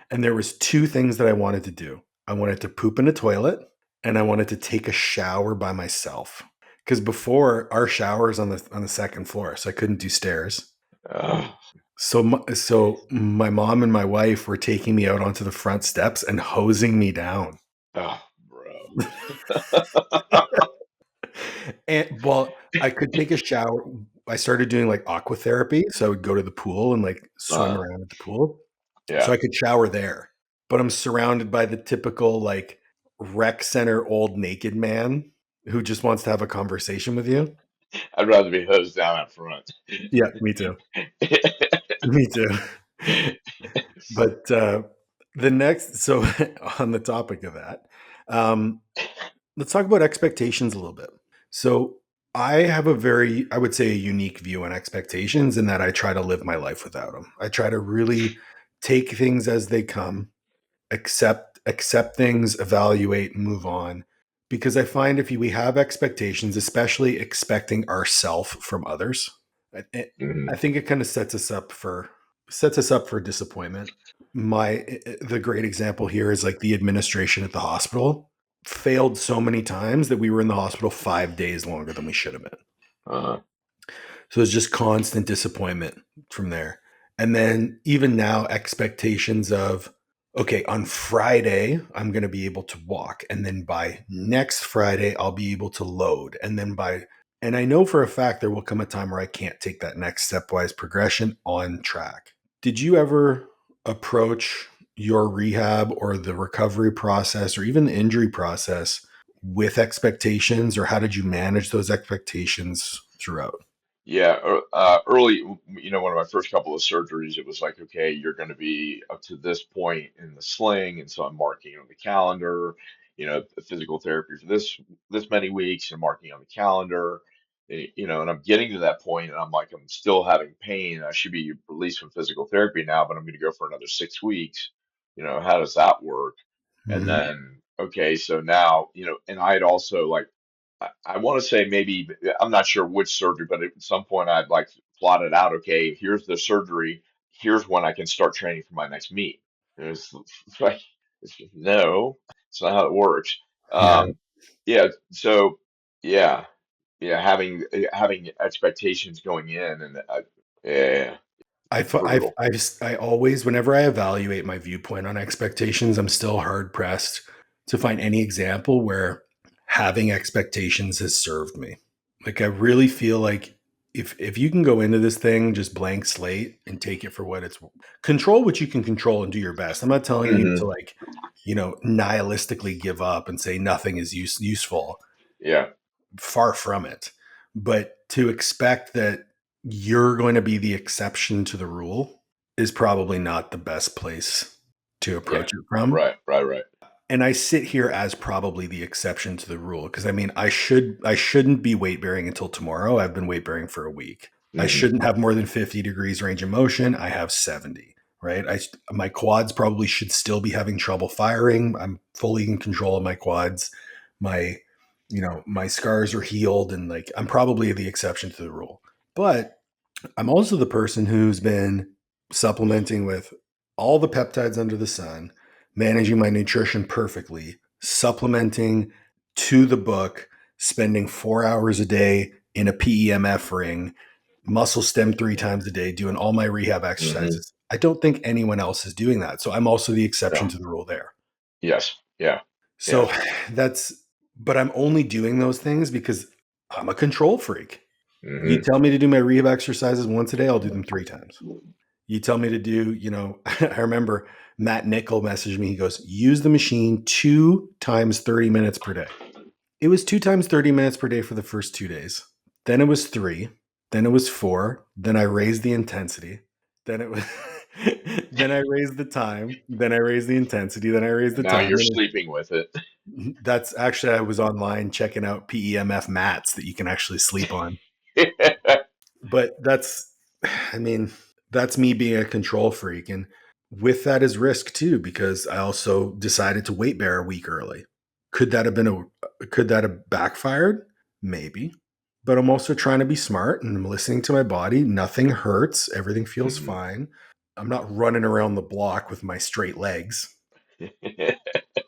And there was two things that I wanted to do. I wanted to poop in a toilet, and I wanted to take a shower by myself. Because before our shower is on the second floor, so I couldn't do stairs. Ugh. So my mom and my wife were taking me out onto the front steps and hosing me down. Oh, bro. And well, I could take a shower. I started doing like aqua therapy, so I would go to the pool and like swim Uh, around at the pool. So yeah. I could shower there. But I'm surrounded by the typical like rec center old naked man who just wants to have a conversation with you. I'd rather be hosed down up front. Yeah, me too. Me too. But the next, so on the topic of that, um, let's talk about expectations a little bit. So I have I would say, a unique view on expectations in that I try to live my life without them. I try to really take things as they come, accept things, evaluate, and move on. Because I find if we have expectations, especially expecting ourself from others, I Mhm. think it kind of sets us up for disappointment. The great example here is like the administration at the hospital failed so many times that we were in the hospital 5 days longer than we should have been. Uh-huh. So it's just constant disappointment from there. And then even now, expectations of, okay, on Friday, I'm going to be able to walk. And then by next Friday, I'll be able to load. And I know for a fact there will come a time where I can't take that next stepwise progression on track. Did you ever approach your rehab or the recovery process or even the injury process with expectations, or how did you manage those expectations throughout? Yeah, early, one of my first couple of surgeries, it was like, okay, you're going to be up to this point in the sling, and so I'm marking on the calendar, the physical therapy for this many weeks, and marking on the calendar, and I'm getting to that point, and I'm like, I'm still having pain. I should be released from physical therapy now, but I'm going to go for another 6 weeks. How does that work? And Mhm. then, okay, so now, and I had also like I want to say maybe I'm not sure which surgery, but at some point I'd like plotted out. Okay, here's the surgery. Here's when I can start training for my next meet. And it's like no, it's not how it works. Yeah. Yeah, so yeah, yeah, having expectations going in, and yeah, it's brutal. I always, whenever I evaluate my viewpoint on expectations, I'm still hard pressed to find any example where having expectations has served me. Like I really feel like if you can go into this thing just blank slate and take it for what it's control what you can control and do your best. I'm not telling you to Hmm. like, nihilistically give up and say nothing is useful. Yeah, Far from it. But to expect that you're going to be the exception to the rule is probably not the best place to yeah, approach it from. right, right, right. And I sit here as probably the exception to the rule because I mean I shouldn't be weight bearing until tomorrow. I've been weight bearing for a week. I Hmm. shouldn't have more than 50 degrees range of motion. I have 70, right? My quads probably should still be having trouble firing. I'm fully in control of my quads. My my scars are healed, and like I'm probably the exception to the rule. But I'm also the person who's been supplementing with all the peptides under the sun, managing my nutrition perfectly, supplementing to the book, spending 4 hours a day in a PEMF ring, muscle stem 3 times a day, doing all my rehab Hmm. exercises. I don't think anyone else is doing that. So I'm also the exception Yeah. to the rule there. Yes. Yeah. So Yeah. that's, but I'm only doing those things because I'm a control freak. You Hmm. tell me to do my rehab exercises once a day, I'll do them 3 times. You tell me to do, I remember Matt Nickel messaged me. He goes, use the machine 2 times 30 minutes per day. It was 2 times 30 minutes per day for the first 2 days. Then it was three. Then it was four. Then I raised the intensity. Then it was, then I raised the time. Then I raised the intensity. Then I raised And the now time. you're sleeping with it. That's actually, I was online checking out PEMF mats that you can actually sleep on. But I mean, that's me being a control freak. And with that is risk too, because I also decided to weight bear a week early. Could that have backfired? Maybe. But I'm also trying to be smart and I'm listening to my body. Nothing hurts. Everything feels Hmm. fine. I'm not running around the block with my straight legs.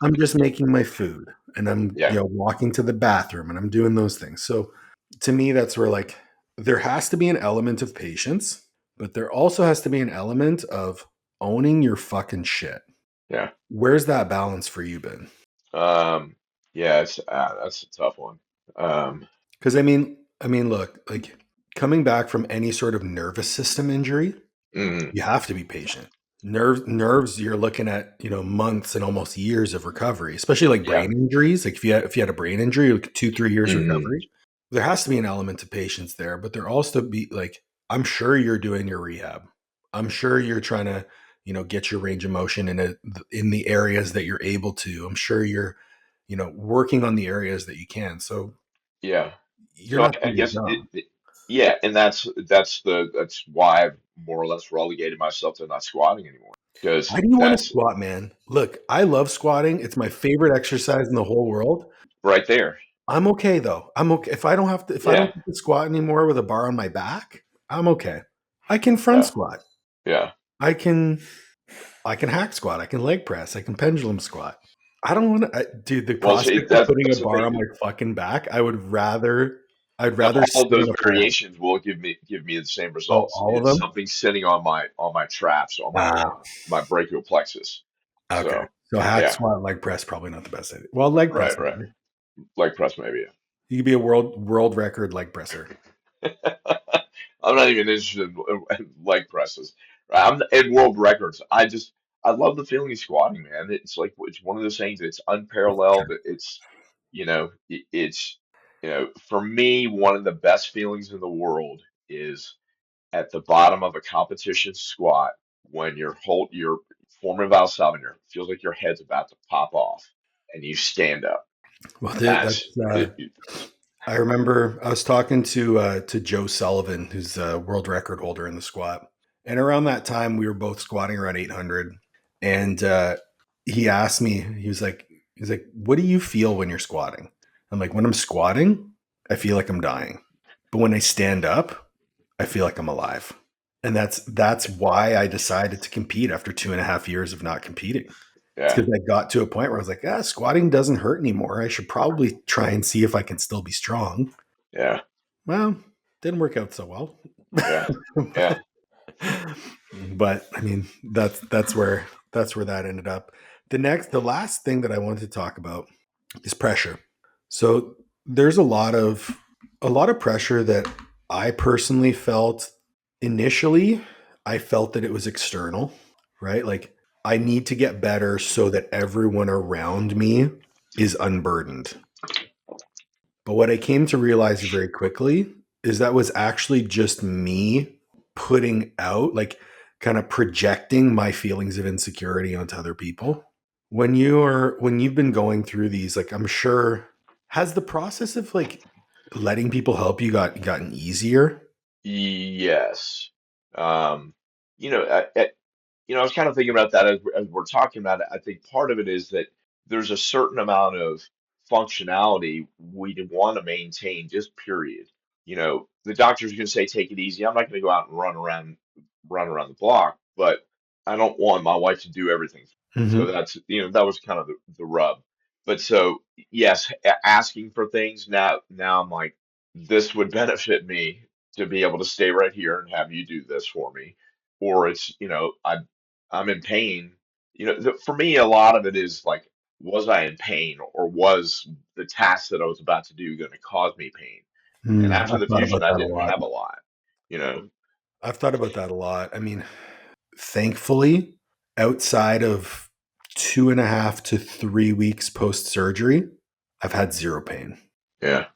I'm just making my food and I'm, Yeah. walking to the bathroom and I'm doing those things. So to me, that's where like there has to be an element of patience, but there also has to be an element of owning your fucking shit. Yeah. Where's that balance for you been? Um, yeah, that's a tough one. Um, Because I mean, look, like coming back from any sort of nervous system injury, mhm. you have to be patient. Nerves, you're looking at months and almost years of recovery, especially like Yeah. brain injuries. Like if you had a brain injury, like 2-3 years Hmm. recovery. There has to be an element of patience there, but there also be like I'm sure you're doing your rehab. I'm sure you're trying to get your range of motion in the areas that you're able to. I'm sure you're working on the areas that you can. So Yeah. you're So not I too guess dumb. yeah, and that's why I've more or less relegated myself to not squatting anymore because Why do you want to that's squat, man? Look, I love squatting. It's my favorite exercise in the whole world. right there. I'm okay though. I'm okay if I don't have to. If I Yeah. don't have to squat anymore with a bar on my back, I'm okay. I can front Yeah. squat. Yeah. I can. I can hack squat. I can leg press. I can pendulum squat. I don't want to, dude. The Well, see, prospect of putting a that's the bar thing. on my fucking back, I would rather. I'd Now, rather all of sit those in a pram. variations will give me the same Oh, results. all of It's them. something sitting on my traps, on Ah, my brachial plexus. okay. So So hack yeah, squat, leg press, probably not the best idea. Well, leg press, right, right. maybe. Leg press maybe. You could be a world record leg presser. I'm not even interested in leg presses. I'm in world records. I love the feeling of squatting, man. It's like it's one of those things. It's unparalleled. It's it's for me one of the best feelings in the world is at the bottom of a competition squat when you're forming Valsalva, feels like your head's about to pop off, and you stand up. Well, That's it. I remember I was talking to Joe Sullivan, who's a world record holder in the squat, and around that time we were both squatting around 800, and he asked me, he's like, "What do you feel when you're squatting?" I'm like, "When I'm squatting, I feel like I'm dying, but when I stand up, I feel like I'm alive." And that's why I decided to compete after 2.5 years of not competing. It's Yeah, because I got to a point where I was like, squatting doesn't hurt anymore. I should probably try and see if I can still be strong. yeah, Well, didn't work out so well. yeah, yeah. But I mean, that's where that ended up. The last thing that I wanted to talk about is pressure. So there's a lot of pressure that I personally felt initially. I felt that it was external, right? Like I need to get better so that everyone around me is unburdened. But what I came to realize very quickly is that was actually just me putting out, like kind of projecting my feelings of insecurity onto other people. When you've been going through these, like I'm sure, has the process of like letting people help you gotten easier? Yes. Um, you know, I was kind of thinking about that as we're talking about it. I think part of it is that there's a certain amount of functionality we want to maintain, just period. The doctor's going to say take it easy. I'm not going to go out and run around the block, but I don't want my wife to do everything. So Hmm. that was kind of the rub. But so yes, asking for things now I'm like, this would benefit me to be able to stay right here and have you do this for me, or it's I'm in pain. For me, a lot of it is like, was I in pain, or was the task that I was about to do going to cause me pain? And after I've the thought fusion, about I that a didn't lot. have a lot, you know. I've thought about that a lot. I mean, thankfully, outside of 2.5 to 3 weeks post surgery, I've had zero pain. Yeah.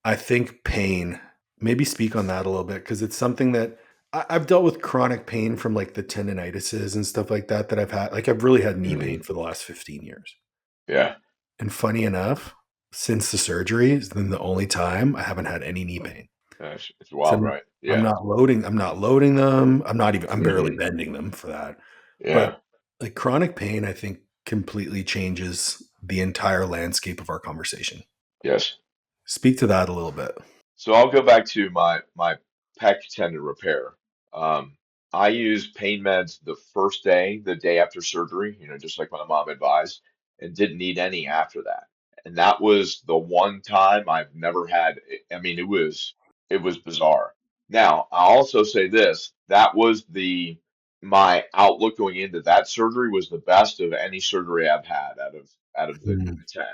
I think pain, maybe speak on that a little bit because it's something that I've dealt with chronic pain from like the tendinitises and stuff like that I've had. Like, I've really had knee Hmm. pain for the last 15 years. Yeah. And funny enough, since the surgery has been the only time I haven't had any knee pain. It's So wild, right? I'm Yeah. not loading. I'm not loading them. I'm barely Hmm. bending them for that. But Yeah. like chronic pain, I think completely changes the entire landscape of our conversation. Yes. Speak to that a little bit. So I'll go back to my pec tendon repair. Um, I used pain meds the first day, the day after surgery, just like my mom advised, and didn't need any after that. And that was the one time I've never had. I mean, it was bizarre. Now, I'll also say this, that was my outlook going into that surgery was the best of any surgery I've had out of the Mm. 10.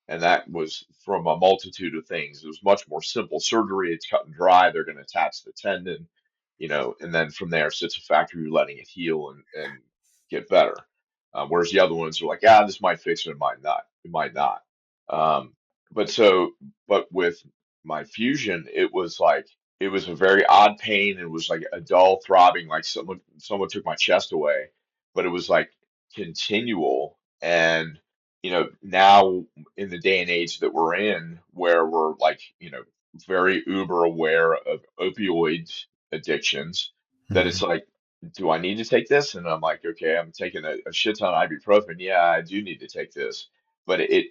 And that was from a multitude of things. It was much more simple surgery. It's cut and dry. They're going to attach the tendon, and then from there, it's a factor you're letting it heal and get better. Whereas the other ones are like, this might fix it, it might not. It might not. Um, but so, but with my fusion, it was a very odd pain. It was like a dull throbbing, like someone took my chest away, but it was like continual. And now in the day and age that we're in, where we're like, very uber aware of opioid addictions, that it's Mhm. like, do I need to take this? And I'm like, okay, I'm taking a shit ton of ibuprofen. Yeah, I do need to take this, but it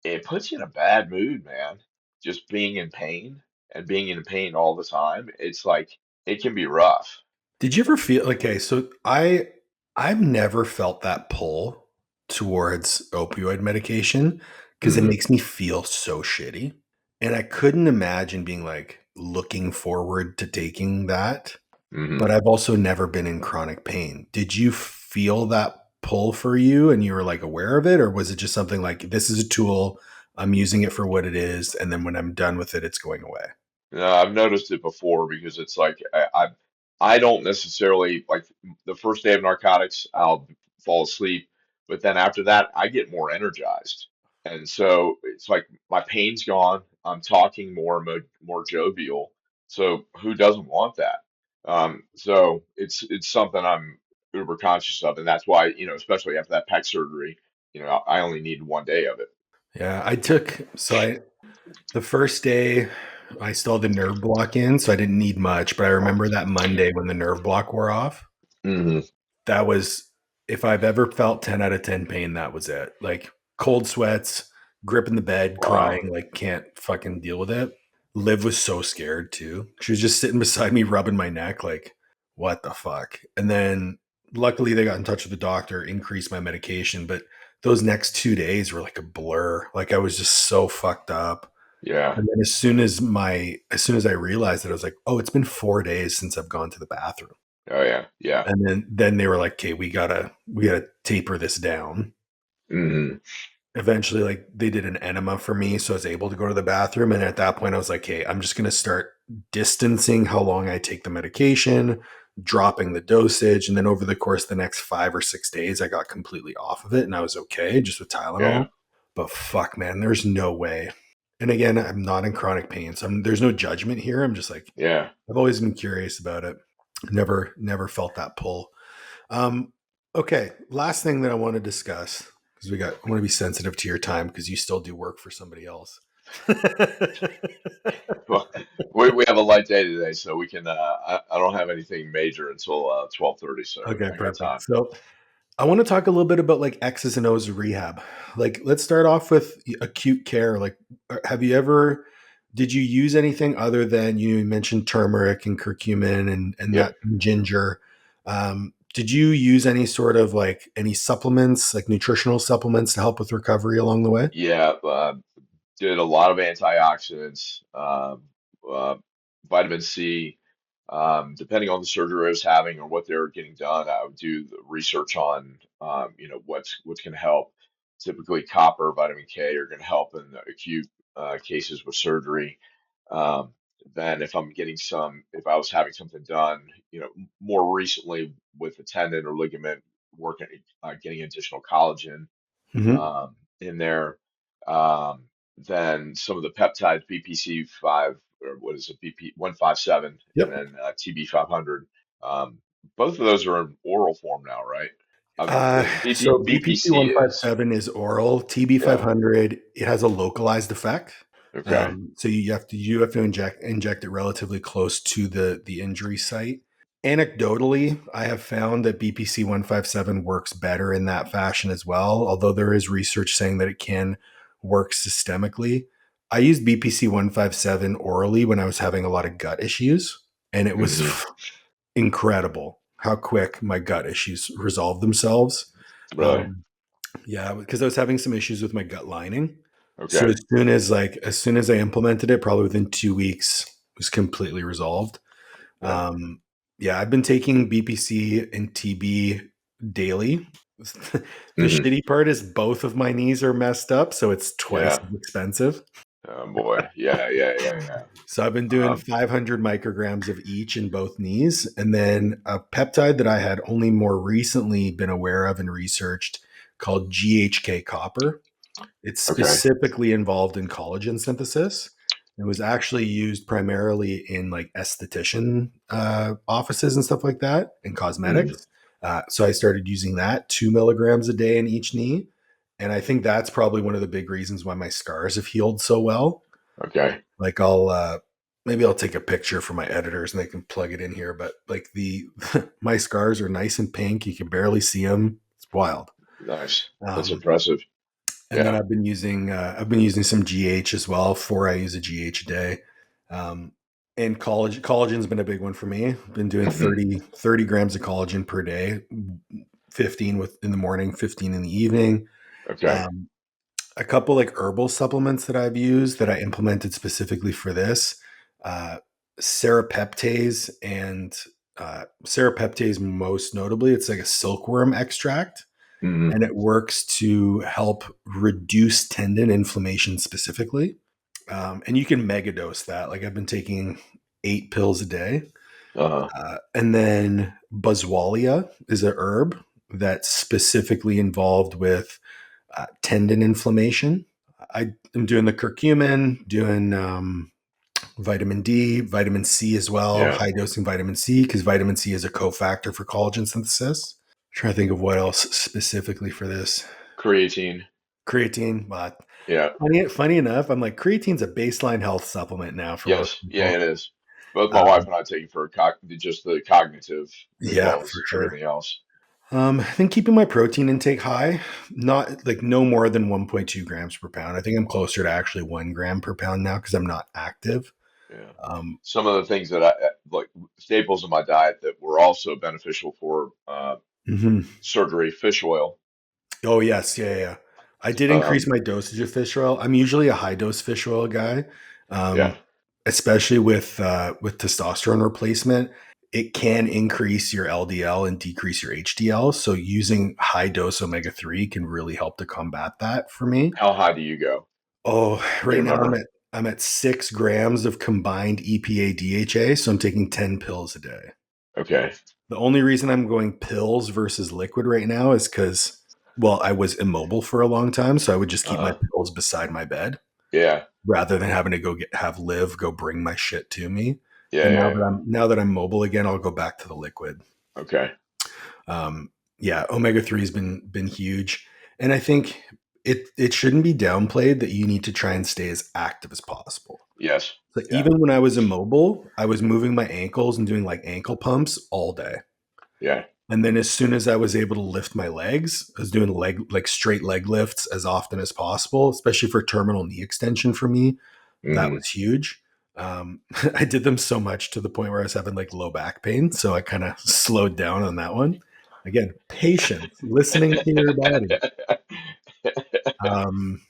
it puts you in a bad mood, man. Just being in pain and being in pain all the time. It's like it can be rough. Did you ever feel okay? So I've never felt that pull towards opioid medication because it Hmm. makes me feel so shitty. And I couldn't imagine being like looking forward to taking that. But Hmm. I've also never been in chronic pain. Did you feel that pull for you and you were like aware of it? Or was it just something like this is a tool, I'm using it for what it is, and then when I'm done with it, it's going away? No, I've noticed it before because it's like I don't necessarily like the first day of narcotics, I'll fall asleep, but then after that, I get more energized, and so it's like my pain's gone. I'm talking more jovial. So who doesn't want that? So it's something I'm uber conscious of, and that's why especially after that pec surgery, I only needed one day of it. Yeah, the first day I still had the nerve block in, so I didn't need much. But I remember that Monday when the nerve block wore off. Hmm. That was, if I've ever felt 10 out of 10 pain, that was it. Like cold sweats, grip in the bed, Wow. crying, like can't fucking deal with it. Liv was so scared too. She was just sitting beside me, rubbing my neck, like, what the fuck? And then luckily they got in touch with the doctor, increased my medication. But those next 2 days were like a blur. Like I was just so fucked up. Yeah. And then as soon as I realized it, I was like, oh, it's been 4 days since I've gone to the bathroom. Oh yeah. Yeah. And then they were like, okay, we gotta taper this down. Hmm. Eventually, like they did an enema for me, so I was able to go to the bathroom. And at that point, I was like, hey, I'm just gonna start distancing how long I take the medication, dropping the dosage, and then over the course of the next 5 or 6 days, I got completely off of it, and I was okay just with Yeah. Tylenol. But fuck, man, there's no way. And again, I'm not in chronic pain, so there's no judgment here. I'm just like, Yeah. I've always been curious about it. Never felt that pull. Um, okay, last thing that I want to discuss because I want to be sensitive to your time because you still do work for somebody else. Well, we have a light day today, so we can. I don't have anything major until 12:30, so Okay, I got perfect. time. So I want to talk a little bit about like X's and O's of rehab. Like, let's start off with acute care. Like, have you ever, did you use anything other than you mentioned turmeric and curcumin and Yep. that ginger? Did you use any sort of like any supplements, like nutritional supplements to help with recovery along the way? Yeah. Did a lot of antioxidants, uh, vitamin C. Depending on the surgery I was having or what they were getting done, I would do the research on, what's going to help. Typically, copper, vitamin K are going to help in the acute cases with surgery. Um, then, if I was having something done, more recently with a tendon or ligament, working, getting additional collagen Hmm. in there. Um, then some of the peptides, BPC5, or what is it, BP 157, and Yep. then TB 500. Um, Both of those are in oral form now, right? The So BPC BPC is, 157 is oral. TB yeah, 500 it has a localized effect. okay. So you have to inject it relatively close to the injury site. Anecdotally, I have found that BPC 157 works better in that fashion as well. Although there is research saying that it can work systemically. I used BPC 157 orally when I was having a lot of gut issues, and it was Hmm. incredible how quick my gut issues resolved themselves. Really? Um, yeah, because I was having some issues with my gut lining. So Okay. as soon as I implemented it, probably within 2 weeks, it was completely resolved. Yeah. Um, yeah, I've been taking BPC and TB daily. The Hmm. shitty part is both of my knees are messed up, so it's twice Yeah. as expensive. Oh boy. Yeah. Yeah. Yeah. Yeah. So I've been doing Um, 500 micrograms of each in both knees. And then a peptide that I had only more recently been aware of and researched called GHK copper. It's okay. specifically involved in collagen synthesis. It was actually used primarily in like esthetician offices and stuff like that, and Mm, cosmetics. So I started using that 2 milligrams a day in each knee. And I think that's probably one of the big reasons why my scars have healed so well. okay. Like maybe I'll take a picture for my editors and they can plug it in here. But like the my scars are nice and pink. You can barely see them. It's wild. Nice. That's Um, impressive. and then Yeah. I've been using some GH as well. I use a GH a day. Um, and collagen's been a big one for me. I've been doing Hmm. 30 grams of collagen per day, 15 in the morning, 15 in the evening. Okay. Um, a couple like herbal supplements that I've used that I implemented specifically for this, uh, serapeptase and serapeptase most notably, it's like a silkworm extract, Hmm. and it works to help reduce tendon inflammation specifically. And you can mega dose that. Like I've been taking 8 pills a day. Uh-huh. And then Boswellia is a herb that's specifically involved with tendon inflammation. I am doing the curcumin, doing vitamin D, vitamin C as well, Yeah. high dosing vitamin C because vitamin C is a cofactor for collagen synthesis. Trying to think of what else specifically for this. Creatine. Creatine. Yeah. Funny enough, I'm like creatine's a baseline health supplement now for most Yes. Yeah, people. it is. Both my wife Um, and I take it for just the cognitive as yeah, well for as sure. everything else. I think keeping my protein intake high, not like no more than 1.2 grams per pound. I think I'm closer to actually 1 gram per pound now because I'm not active. Yeah. Um, Some of the things that I like staples in my diet that were also beneficial for mhm. surgery, fish oil. Oh yes, yeah, yeah, yeah. I did increase Um, my dosage of fish oil. I'm usually a high dose fish oil guy, yeah. um, especially with testosterone replacement. It can increase your LDL and decrease your HDL. So using high dose omega 3 can really help to combat that for me. How high do you go? Oh, Do you right now I'm remember? at I'm at 6 grams of combined EPA DHA, so I'm taking 10 pills a day. Okay. The only reason I'm going pills versus liquid right now is because, well, I was immobile for a long time, so I would just keep my Uh-huh. pills beside my bed Yeah. rather than having to have Liv go bring my shit to me. Yeah, And yeah, yeah. now that I'm mobile again, I'll go back to the liquid. Okay. Um, yeah, omega 3 has been huge, and I think it shouldn't be downplayed that you need to try and stay as active as possible. Yes. So Yeah. even when I was immobile, I was moving my ankles and doing like ankle pumps all day. Yeah. And then as soon as I was able to lift my legs, I was doing like straight leg lifts as often as possible, especially for terminal knee extension for me. That Hmm. was huge. I did them so much to the point where I was having like low back pain. So I kind of slowed down on that one. Again, patience, listening to your body. Um,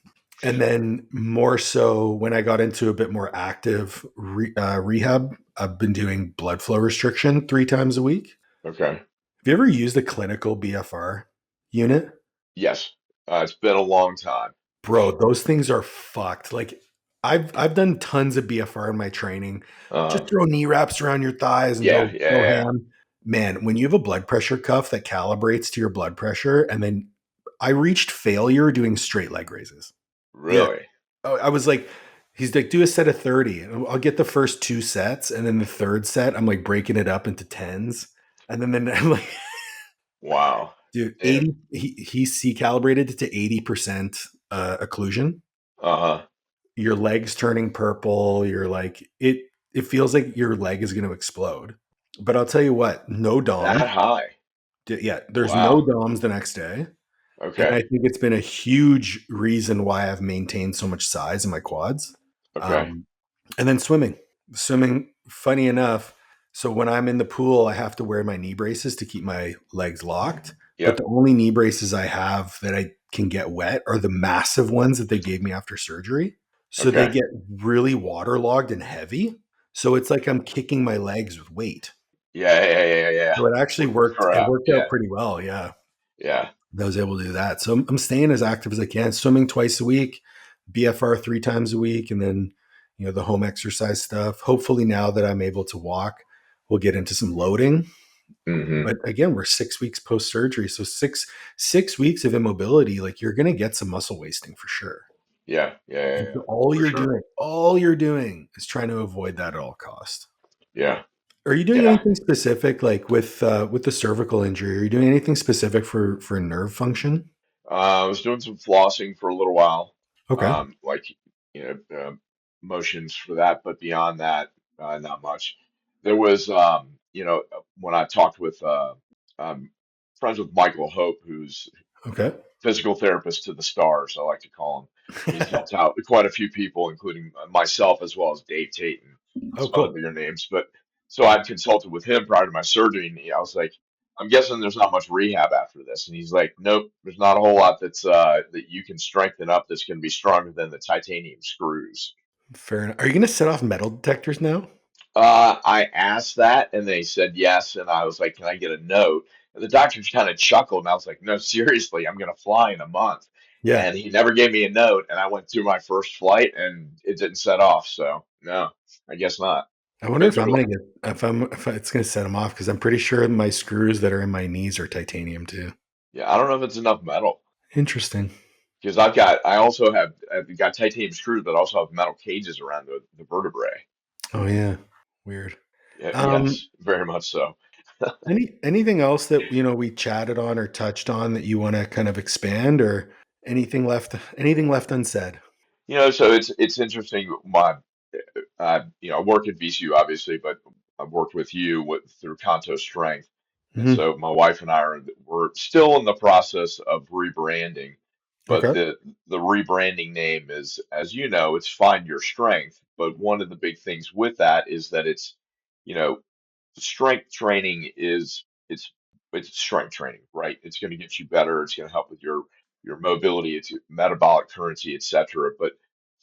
and then more so when I got into a bit more active rehab, I've been doing blood flow restriction 3 times a week. Okay. Have you ever used a clinical BFR unit? Yes. It's been a long time. Bro, those things are fucked. Like I've done tons of BFR in my training. Just Uh, throw knee wraps around your thighs and yeah, go yeah. ham. Man, when you have a blood pressure cuff that calibrates to your blood pressure, and then I reached failure doing straight leg raises. Yeah. Really? Oh, I was like, he's like, do a set of 30. I'll get the first 2 sets. And then the third set, I'm like breaking it up into tens. And then I'm like, Wow. dude, Damn. 80, he calibrated it to 80% occlusion. Uh-huh. Your legs turning purple. You're like, it feels like your leg is going to explode. But I'll tell you what, no That DOMs. high. Yeah, there's no Wow. DOMs the next day. And I Okay. think it's been a huge reason why I've maintained so much size in my quads. Okay. Um, and then swimming. Swimming, funny enough. So when I'm in the pool, I have to wear my knee braces to keep my legs locked. But Yep. the only knee braces I have that I can get wet are the massive ones that they gave me after surgery. So they Okay. get really waterlogged and heavy. So it's like I'm kicking my legs with weight. Yeah. So it actually Holy worked. It crap. worked out Yeah. pretty well. Yeah. Yeah. I was able to do that. So I'm staying as active as I can, swimming twice a week, BFR 3 times a week, and then, the home exercise stuff. Hopefully now that I'm able to walk, we'll get into some loading. Hmm. But again, we're 6 weeks post surgery. So six weeks of immobility, like you're gonna get some muscle wasting for sure. And so For sure. all you're doing is trying to avoid that at all cost. Yeah. Are you doing Yeah. anything specific, like with the cervical injury? Are you doing anything specific for nerve function? I was doing some flossing for a little while, Okay. like motions for that, but beyond that, not much. There was, when I talked with um, friends with Michael Hope, who's Okay. physical therapist to the stars, I like to call him. He's helped out quite a few people, including myself as well as Dave Tate and Oh, some other cool. bigger names. But so I'd consulted with him prior to my surgery, and I was like, I'm guessing there's not much rehab after this. And he's like, nope, there's not a whole lot that you can strengthen up that's going to be stronger than the titanium screws. Fair enough. Are you going to set off metal detectors now? I asked that and they said yes. And I was like, can I get a note? And the doctor kind of chuckled and I was like, no, seriously, I'm going to fly in a month. Yeah. And he never gave me a note. And I went through my first flight and it didn't set off. So no, I guess not. I wonder But if I'm good going luck. to get if it's going to set them off because I'm pretty sure my screws that are in my knees are titanium too. Yeah, I don't know if it's enough metal Interesting. because I've got titanium screws, but also have metal cages around the vertebrae. Oh yeah. Weird. Yeah, Um, yes, very much so. anything else that we chatted on or touched on that you want to kind of expand or anything left unsaid? So it's interesting. I work at VCU obviously, but I've worked with you through Kontos Strength, and Hmm. so my wife and we're still in the process of rebranding, but Okay. the rebranding name is, as you know, it's Find Your Strength. But one of the big things with that is that it's, you know, strength training is it's strength training, right? It's going to get you better. It's going to help with your mobility, it's metabolic currency, etc. But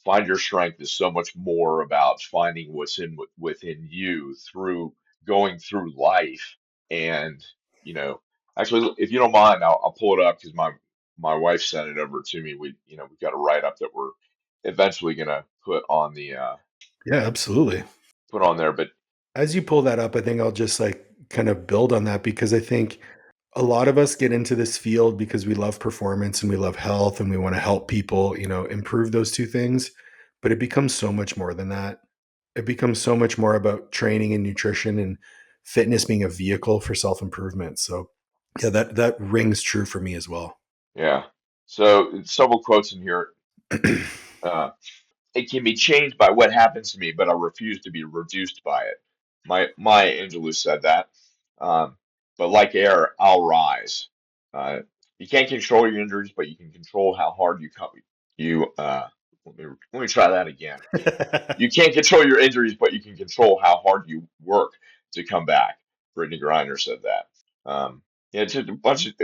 find your strength is so much more about finding what's within you through going through life. And you know, actually, if you don't mind, I'll pull it up because my wife sent it over to me. We've got a write up that we're eventually going to Yeah, absolutely. put on there. But As you pull that up, I think I'll just like kind of build on that because I think a lot of us get into this field because we love performance and we love health and we want to help people, improve those two things. But it becomes so much more than that. It becomes so much more about training and nutrition and fitness being a vehicle for self improvement. So, yeah, that rings true for me as well. yeah, so several quotes in here. Uh, It can be changed by what happens to me, but I refuse to be reduced by it. My Angelou said that. Um, but like air, I'll rise. Uh, you can't control your injuries, but you can control how hard you come. You let me try that again. You can't control your injuries, but you can control how hard you work to come back. Brittany Griner said that. Yeah, it's just a bunch of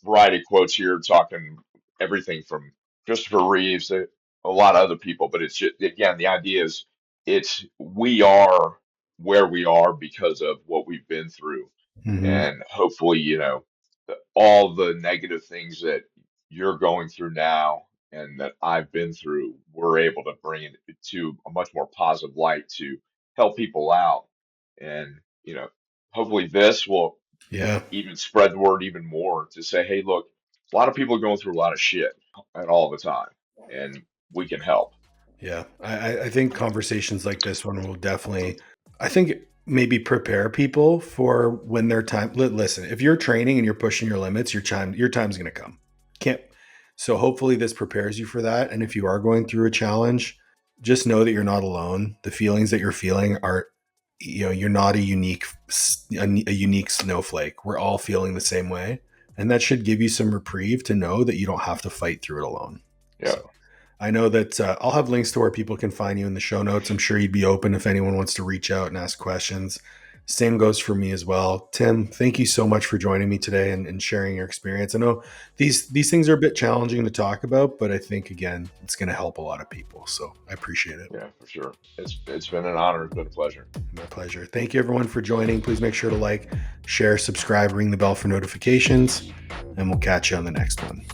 variety of quotes here, talking everything from Christopher Reeves to a lot of other people. But it's just, again, the idea is it's we are where we are because of what we've been through, Hmm. and hopefully, all the negative things that you're going through now and that I've been through, we're able to bring it to a much more positive light to help people out. And, hopefully this will Yeah. even spread the word even more to say, hey, look, a lot of people are going through a lot of shit at all the time, and we can help. Yeah. I think conversations like this one will definitely, I think, maybe prepare people for when their time. Listen, if you're training and you're pushing your limits, your time's going to come. Can't. So hopefully this prepares you for that. And if you are going through a challenge, just know that you're not alone. The feelings that you're feeling are, you're not a unique snowflake. We're all feeling the same way. And that should give you some reprieve to know that you don't have to fight through it alone. Yeah. So I know that I'll have links to where people can find you in the show notes. I'm sure you'd be open if anyone wants to reach out and ask questions. Same goes for me as well. Tim, thank you so much for joining me today and sharing your experience. I know these things are a bit challenging to talk about, but I think again, it's going to help a lot of people. So I appreciate it. Yeah, for sure. It's been an honor. It's been a pleasure. My pleasure. Thank you everyone for joining. Please make sure to like, share, subscribe, ring the bell for notifications, and we'll catch you on the next one.